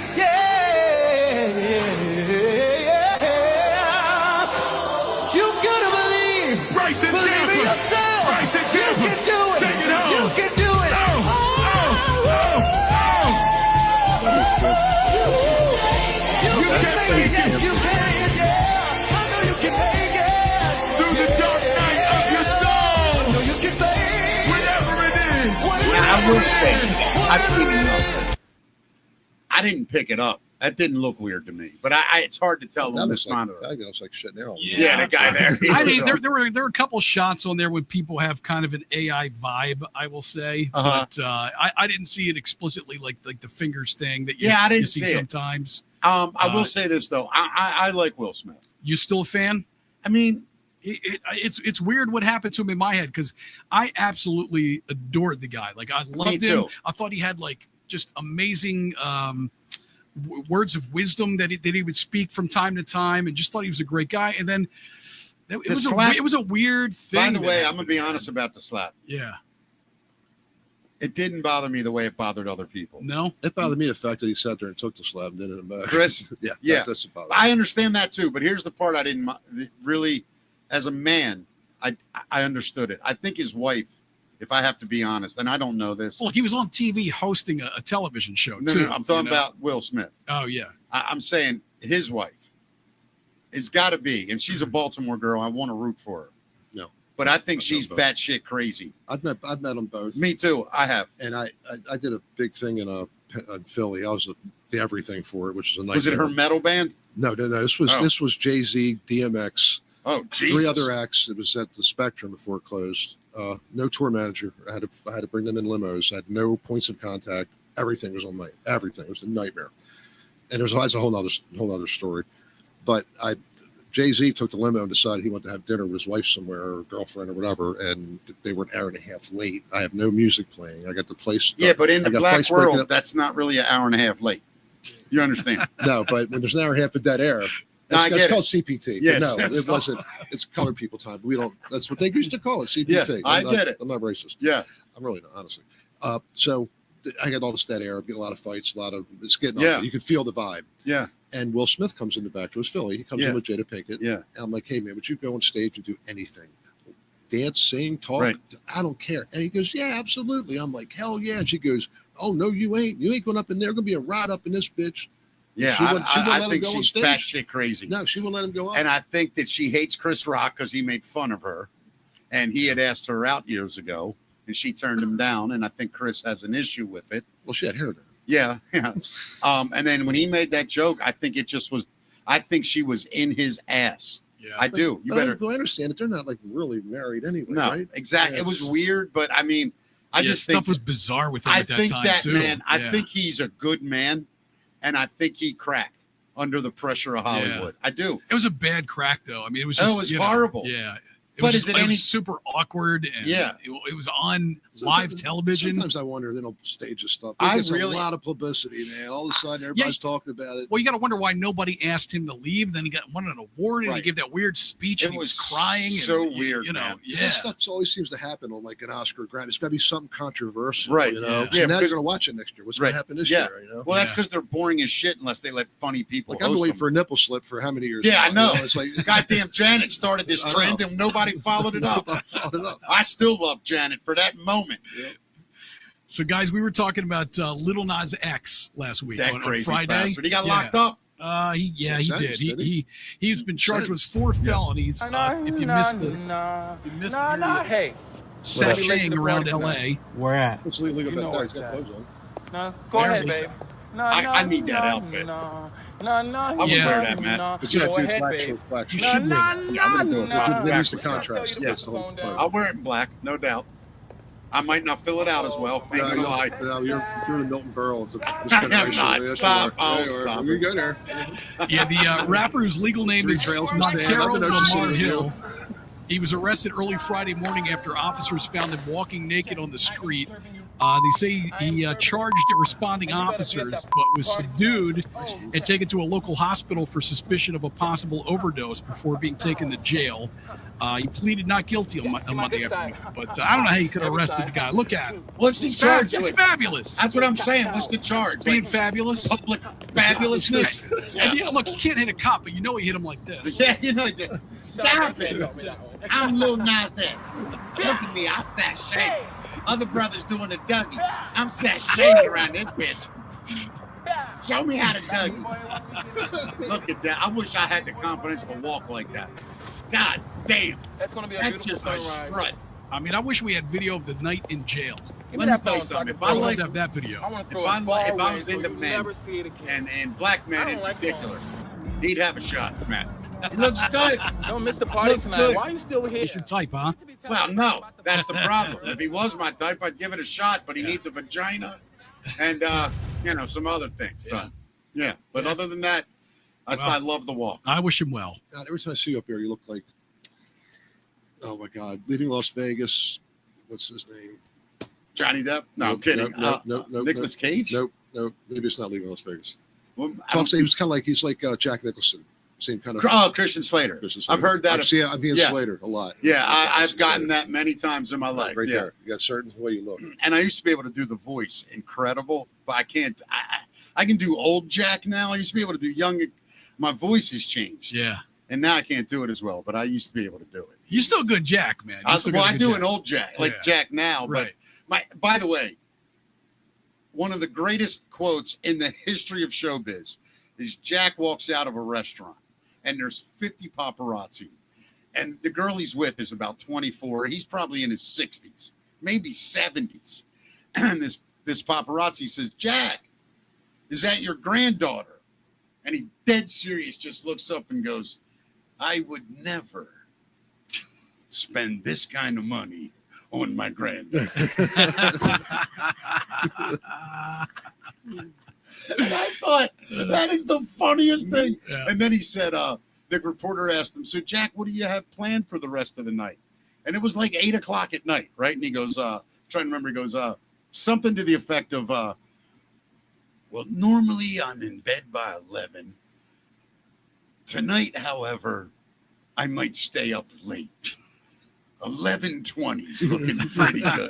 You gotta believe, believe in yourself, you can do it, you can do it. You can make it, yes you can, I know you can make it. Through the dark night of your soul, I know you can make whatever it is. I will say, I've seen it. I didn't pick it up. That didn't look weird to me, but it's hard to tell on this monitor. That looks like shit now. Yeah, the guy there. I mean, there were a couple shots on there when people have kind of an AI vibe, I will say, but I didn't see it explicitly like the fingers thing that you see sometimes. I will say this though. I like Will Smith. You still a fan? I mean, it's weird what happened to him in my head because I absolutely adored the guy. Like I loved him. I thought he had like just amazing words of wisdom that he would speak from time to time, and just thought he was a great guy. And then it was a weird thing. By the way, I'm gonna be honest about the slap. Yeah. It didn't bother me the way it bothered other people. No, it bothered me the fact that he sat there and took the slap and didn't hit him back. Chris, yeah. That's about it. I understand that too, but here's the part I didn't really, as a man, I understood it. I think his wife, if I have to be honest, and I don't know this. Well, he was on TV hosting a television show too. No, I'm talking about Will Smith. Oh yeah, I'm saying his wife. It's got to be, and she's a Baltimore girl. I want to root for her. No. But I think she's batshit crazy. I've met them both. Me too. I have. And I did a big thing in Philly. I was the everything for it, which is a nice. Was it her metal band? No. This was Jay-Z, DMX. Oh, Jesus. 3 other acts. It was at the Spectrum before it closed. No tour manager. I had to bring them in limos. I had no points of contact. Everything was on my everything. It was a nightmare. And it was a whole other story. But Jay-Z took the limo and decided he wanted to have dinner with his wife somewhere or girlfriend or whatever, and they were an hour and a half late. I have no music playing. I got the place. Yeah, but in the black world, that's not really an hour and a half late. You understand? No, but when there's an hour and a half of dead air, it's called CPT. Yes, no, it wasn't. It's colored people time. But we don't. That's what they used to call it, CPT. Yeah, I get it. I'm not racist. Yeah, I'm really not, honestly. So I got all this dead air. I'm getting a lot of fights, it's getting. Yeah, you can feel the vibe. Yeah. And Will Smith comes in the back to his Philly. He comes in with Jada Pinkett. Yeah. And I'm like, hey, man, would you go on stage and do anything? Dance, sing, talk? Right. I don't care. And he goes, yeah, absolutely. I'm like, hell yeah. And she goes, oh, no, you ain't. You ain't going up in there. Going to be a ride up in this bitch. Yeah, I think she's batshit crazy. No, she won't let him go up. And I think that she hates Chris Rock because he made fun of her. And he had asked her out years ago, and she turned him down. And I think Chris has an issue with it. Well, she had hair then. Yeah. And then when he made that joke, I think it just was. I think she was in his ass. Yeah, I do. You better. I understand that they're not like really married anyway. No, right? exactly. Yeah, it was weird, but I mean, I just stuff think was bizarre with him I at that think time that too. man. I think he's a good man, and I think he cracked under the pressure of Hollywood. I do. It was a bad crack, though. I mean, it was just. It was horrible. Yeah. But it was super awkward, and it was on live television. Sometimes I wonder they don't stage this stuff. It's a lot of publicity, man. All of a sudden, everybody's talking about it. Well, you got to wonder why nobody asked him to leave. Then he won an award, and he gave that weird speech, and he was crying. So and, weird, you know. man. Yeah, that stuff always seems to happen on like an Oscar Grammy. It's got to be something controversial, right? You know. Yeah, so now you're going to watch it next year. What's going to happen this year? You know. Well, that's because they're boring as shit unless they let funny people. Like I've been waiting for a nipple slip for how many years? Yeah, I know. It's like goddamn Janet started this trend, and nobody followed it up. I still love Janet for that moment. Yeah. So, guys, we were talking about Little Nas X last week on Friday. Bastard. He got locked up. He did. He's been charged with 4 felonies. If you missed the hey, sashaying around LA. Where at? It's legal. Go ahead, babe. I need that outfit. No. I would wear that, Matt. Go ahead, babe. It needs the contrast. Yes. I'll wear it in black, no doubt. I might not fill it out as well. No, you're the Milton Berle. I am not. Stop. Stop. We go there. Yeah, the rapper whose legal name is Montero Lamar Hill. He was arrested early Friday morning after officers found him walking naked on the street. They say he charged responding officers, but was subdued and taken to a local hospital for suspicion of a possible overdose before being taken to jail. He pleaded not guilty on Monday afternoon, but I don't know how you could have arrested the guy. Look at him. What's the charge? It's fabulous. That's what I'm saying. What's the charge? Being fabulous. Public fabulousness. And look, you can't hit a cop, but you know he hit him like this. Yeah, you know. Stop it. I'm Lil Nas X. Look at me. I sashay. Other brothers doing the Dougie. I'm sashaying around this bitch. Show me how to Dougie. Look at that. I wish I had the confidence to walk like that. God damn. That's gonna be a That's beautiful just sunrise. a strut. I mean, I wish we had video of the night in jail. Let me tell you something. If I like to have that video. I want to if throw it far I away was so into you'll men never see it again. and black men in particular, he'd have a shot, man. He looks good. Don't miss the party Looks tonight. good. Why are you still here? It's your type, huh? Well, no, that's the problem. If he was my type, I'd give it a shot, but he needs a vagina and, some other things done. Yeah, but other than that, I love the walk. I wish him well. God, every time I see you up here, you look like, oh my God, leaving Las Vegas. What's his name? Johnny Depp? No, I'm kidding. No, Nicolas Cage? No, maybe it's not leaving Las Vegas. Well, He was kind of like, he's like Jack Nicholson. Same kind of. Oh, Christian Slater. I've heard that. I'm being Slater a lot. Yeah, I've gotten that many times in my life. Right there. You got a certain way you look. And I used to be able to do the voice incredible, but I can't. I can do old Jack now. I used to be able to do young. My voice has changed. Yeah. And now I can't do it as well, but I used to be able to do it. You're still good Jack, man. I do an old Jack, like Jack now. Right. But by the way, one of the greatest quotes in the history of showbiz is Jack walks out of a restaurant and there's 50 paparazzi. And the girl he's with is about 24. He's probably in his 60s, maybe 70s. And this paparazzi says, "Jack, is that your granddaughter?" And he dead serious just looks up and goes, "I would never spend this kind of money on my granddaughter." And I thought, that is the funniest thing. Yeah. And then he said, the reporter asked him, "So, Jack, what do you have planned for the rest of the night?" And it was like 8 o'clock at night, right? And he goes, trying to remember, he goes, something to the effect of, "Well, normally I'm in bed by 11. Tonight, however, I might stay up late. 11:20 is looking pretty good."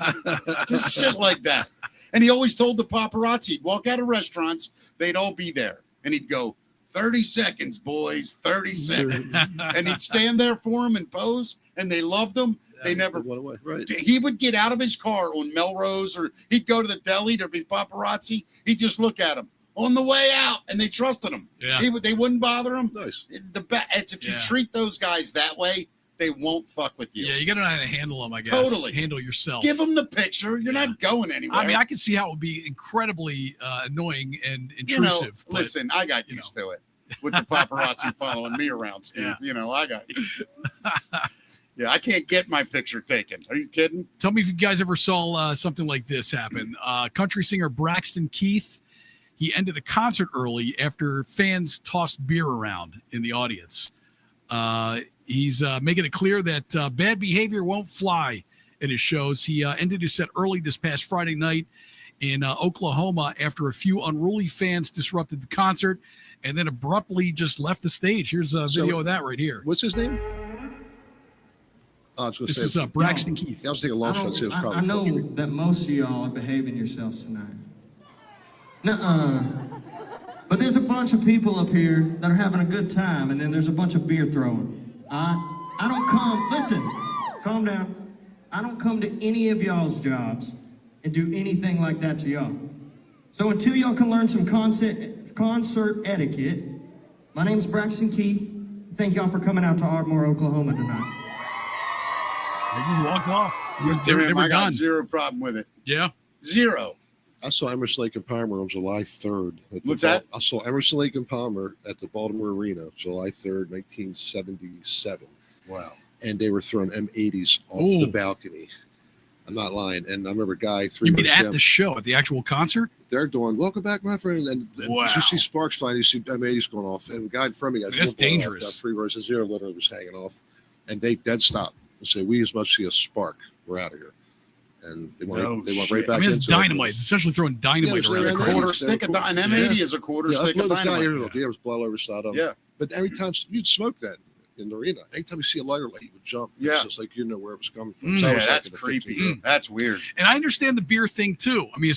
Just shit like that. And he always told the paparazzi, he'd walk out of restaurants, they'd all be there. And he'd go, 30 seconds, boys, 30 seconds. And he'd stand there for them and pose, and they loved him. They never went away. Right. He would get out of his car on Melrose, or he'd go to the deli, there'd be paparazzi. He'd just look at him on the way out, and they trusted him. Yeah. They wouldn't bother him. Nice. If you treat those guys that way, they won't fuck with you. Yeah, you got to know how to handle them, I guess. Totally. Handle yourself. Give them the picture. You're not going anywhere. I mean, I can see how it would be incredibly annoying and intrusive. Listen, I got used to it with the paparazzi following me around, Steve. Yeah. I got used to it. Yeah, I can't get my picture taken. Are you kidding? Tell me if you guys ever saw something like this happen. Country singer Braxton Keith, he ended a concert early after fans tossed beer around in the audience. He's making it clear that bad behavior won't fly at his shows. He ended his set early this past Friday night in Oklahoma after a few unruly fans disrupted the concert and then abruptly just left the stage. Here's a video of that right here. What's his name? This is Braxton Keith. I was taking a long shot. It was probably I know country. that most of y'all are behaving yourselves tonight. Nuh-uh. But there's a bunch of people up here that are having a good time, and then there's a bunch of beer throwing. I don't come, listen, calm down. I don't come to any of y'all's jobs and do anything like that to y'all. So until y'all can learn some concert etiquette, my name's Braxton Keith. Thank y'all for coming out to Ardmore, Oklahoma tonight. They just walked off. I got zero problem with it. Yeah. Zero. I saw Emerson, Lake and Palmer on July 3rd. What's that? I saw Emerson, Lake and Palmer at the Baltimore Arena, July 3rd, 1977. Wow. And they were throwing M80s off the balcony. I'm not lying. And I remember a guy You mean at the show, at the actual concert? They're doing, "Welcome back, my friend." And you see sparks flying, you see M80s going off. And the guy in front of me, that's dangerous. About 3 rows of zero literally was hanging off. And they dead stopped and say, "We as much see a spark. We're out of here." And they went right back. I mean, it's dynamite. It's essentially throwing dynamite around the quarter stick. An M80 is a quarter stick of dynamite. Yeah, it was blow over side of. Yeah. But every time you'd smoke that in the arena, anytime you see a lighter light, you would jump. Yeah. It's just like where it was coming from. So that's creepy. That's weird. And I understand the beer thing too. I mean,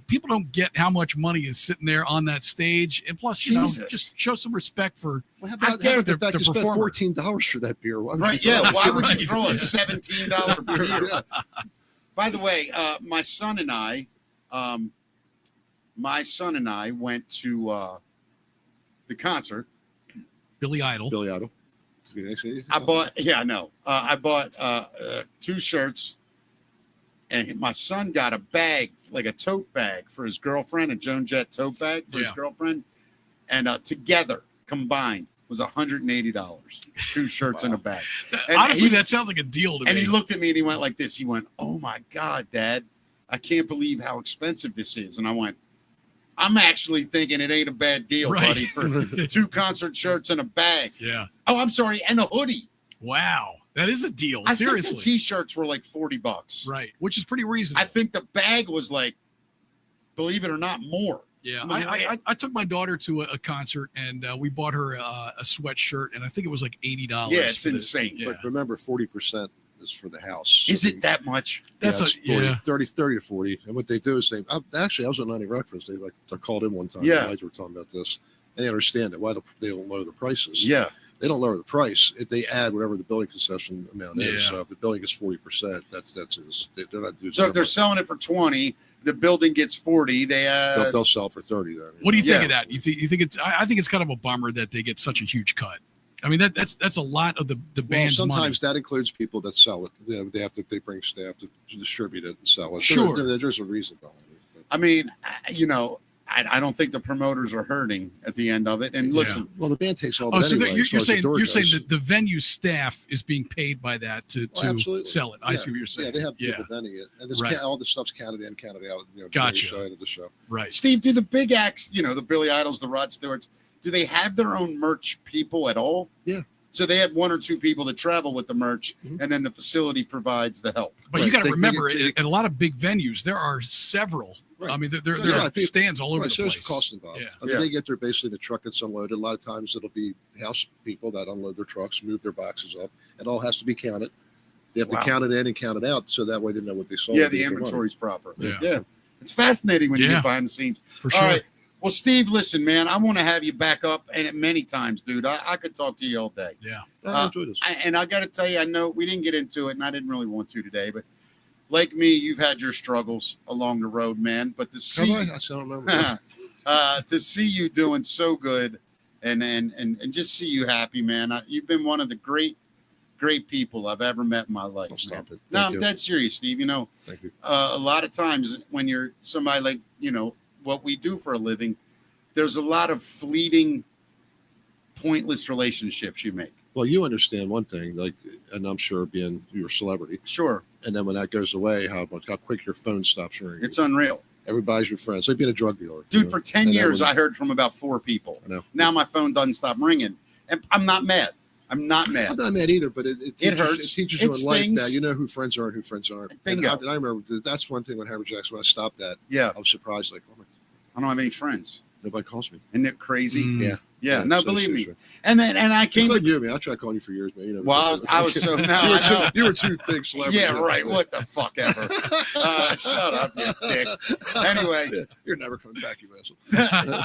people don't get how much money is sitting there on that stage, and plus, just show some respect for. Well, how about the fact you spent $14 for that beer? Right? Yeah. Why would you throw a $17 beer? Yeah. By the way, my son and I went to the concert. Billy Idol. I bought 2 shirts, and my son got a bag, like a tote bag for his girlfriend, a Joan Jett tote bag for his girlfriend, and together combined was $180. 2 shirts and a bag. And honestly, that sounds like a deal to me. And he looked at me and he went like this. He went, "Oh my God, Dad, I can't believe how expensive this is." And I went, I'm actually thinking it ain't a bad deal, buddy, for 2 concert shirts and a bag. Yeah. Oh, I'm sorry, and a hoodie. Wow, that is a deal. I Seriously. think the T-shirts were like $40. Right, which is pretty reasonable. I think the bag was like, believe it or not, more. Yeah, I took my daughter to a concert, and we bought her a sweatshirt, and I think it was like $80. Yeah, it's insane. But remember, 40% is for the house. Is it that much? That's 30 to 40. And what they do is I was at 90 Breakfast. I called in one time. Yeah. We were talking about this, and they understand it. Why they don't lower the prices? Yeah. They don't lower the price. If they add whatever the building concession amount is. Yeah. So if the building is 40%, that's they're not doing. So if they're selling it for 20, the building gets 40. They'll sell it for 30. Then. What do you think of that? You think it's? I think it's kind of a bummer that they get such a huge cut. I mean, that's a lot of the band's sometimes money. that includes people that sell it. They bring staff to distribute it and sell it. Sure. So there's a reason behind it. But. I mean, I don't think the promoters are hurting at the end of it. And listen, well, the band takes all. Oh, But so anyway, you're saying goes. that the venue staff is being paid by that to sell it. I see what you're saying. Yeah, they have people vending it, and all the stuff's counted in, counted out. Gotcha. End of the show. Right. Steve, do the big acts, the Billy Idols, the Rod Stewarts, do they have their own merch people at all? Yeah. So they have 1 or 2 people that travel with the merch, and then the facility provides the help. But you got to remember, at a lot of big venues, there are several. Right. I mean, there are stands all over the place. There's cost involved. Yeah. I mean, they get there basically the truck gets unloaded. A lot of times it'll be house people that unload their trucks, move their boxes up. It all has to be counted. They have to count it in and count it out, so that way they know what they sold. Yeah, the inventory's proper. Yeah. It's fascinating when you get behind the scenes. For sure. All right. Well, Steve, listen, man, I want to have you back up and many times, dude. I could talk to you all day. Yeah. I enjoy this. And I got to tell you, I know we didn't get into it, and I didn't really want to today, but like me, you've had your struggles along the road, man. But to see, I don't remember. to see you doing so good, and just see you happy, man. You've been one of the great people I've ever met in my life. I'll stop it. No, I'm dead serious, Steve. Thank you. A lot of times when you're somebody like what we do for a living, there's a lot of fleeting, pointless relationships you make. Well, you understand one thing, and I'm sure being you're a celebrity. Sure. And then when that goes away, how quick your phone stops ringing. It's unreal. Everybody's your friend. It's like being a drug dealer. Dude, for 10 years, I heard from about 4 people. I know. Now my phone doesn't stop ringing. And I'm not mad. I'm not mad. I'm not mad either, but it hurts. It teaches you in life stings. that you know who friends are and who friends aren't. Bingo. And I remember that's one thing when Hammerjacks, when I stopped that, Yeah. I was surprised, like, oh my, I don't have any friends. nobody calls me. Isn't it crazy? Yeah. Yeah. No, so believe me. seriously. And I came. Including you, man. I tried calling you for years, man. Well, I was so no, you, were I know. you were too big celebrity. Yeah, right. What the fuck ever. Shut up, you dick. Anyway, you're never coming back, you asshole.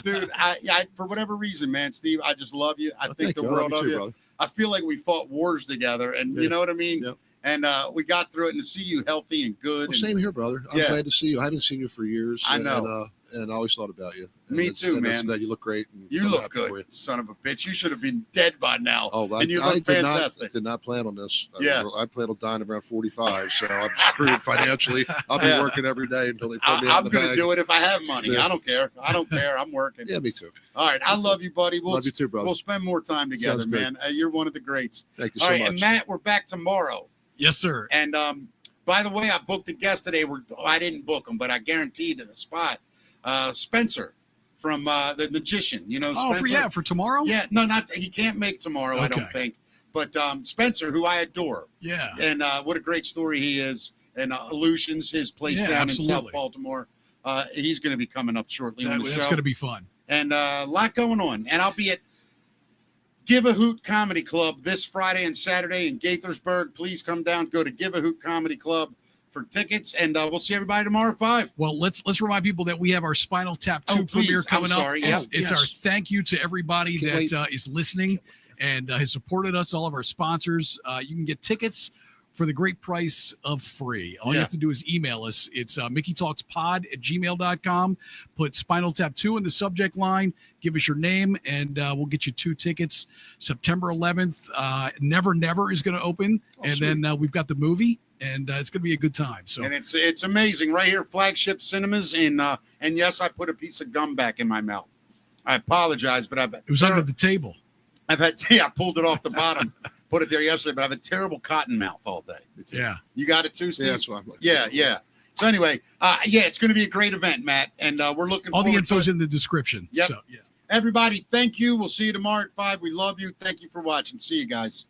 dude, I for whatever reason, man, Steve, I just love you. I think the world of you. Brother. I feel like we fought wars together, and you know what I mean. Yep. And we got through it, and to see you healthy and good. Well, same here, brother. I'm glad to see you. I haven't seen you for years. I know. And I always thought about you. Me too, man. That you look great. And you look good, son of a bitch. You should have been dead by now. Oh, and you look fantastic. I did not plan on this. Yeah. I plan on dying around 45, so I'm screwed financially. I'll be working every day until they put me out the bag. I'm going to do it if I have money. Yeah. I don't care. I'm working. Yeah, me too. All right. I love you, buddy. Love you too, brother. We'll spend more time together, man. You're one of the greats. Thank you so much. And Matt, we're back tomorrow. Yes, sir. And by the way, I booked a guest today. I didn't book him, but I guaranteed a spot. Spencer from The Magician. Spencer? For tomorrow? Yeah, no, he can't make tomorrow, okay. I don't think. But Spencer, who I adore. Yeah. And what a great story he is. And Illusions, his place down in South Baltimore. He's going to be coming up shortly on the show. That's going to be fun. And a lot going on. And I'll be at Give a Hoot Comedy Club this Friday and Saturday in Gaithersburg. Please come down. Go to Give a Hoot Comedy Club for tickets, and we'll see everybody tomorrow at 5. Well, let's remind people that we have our Spinal Tap 2 premiere coming up. It's our thank you to everybody that is listening and has supported us, all of our sponsors. You can get tickets for the great price of free. All you have to do is email us. It's mickeytalkspod@gmail.com. Put Spinal Tap 2 in the subject line. Give us your name, and we'll get you 2 tickets. September 11th, Never Never is going to open, then we've got the movie. And it's going to be a good time. So, and it's amazing right here, Flagship Cinemas. And yes, I put a piece of gum back in my mouth. I apologize, but it was under the table. I pulled it off the bottom, put it there yesterday. But I have a terrible cotton mouth all day. Yeah, you got it too, Steve. Yeah, that's what I'm like. Yeah. So anyway, yeah, it's going to be a great event, Matt, and we're looking all forward the info's to it. in the description. Yep. So, yeah. Everybody, thank you. We'll see you tomorrow at 5. We love you. Thank you for watching. See you guys.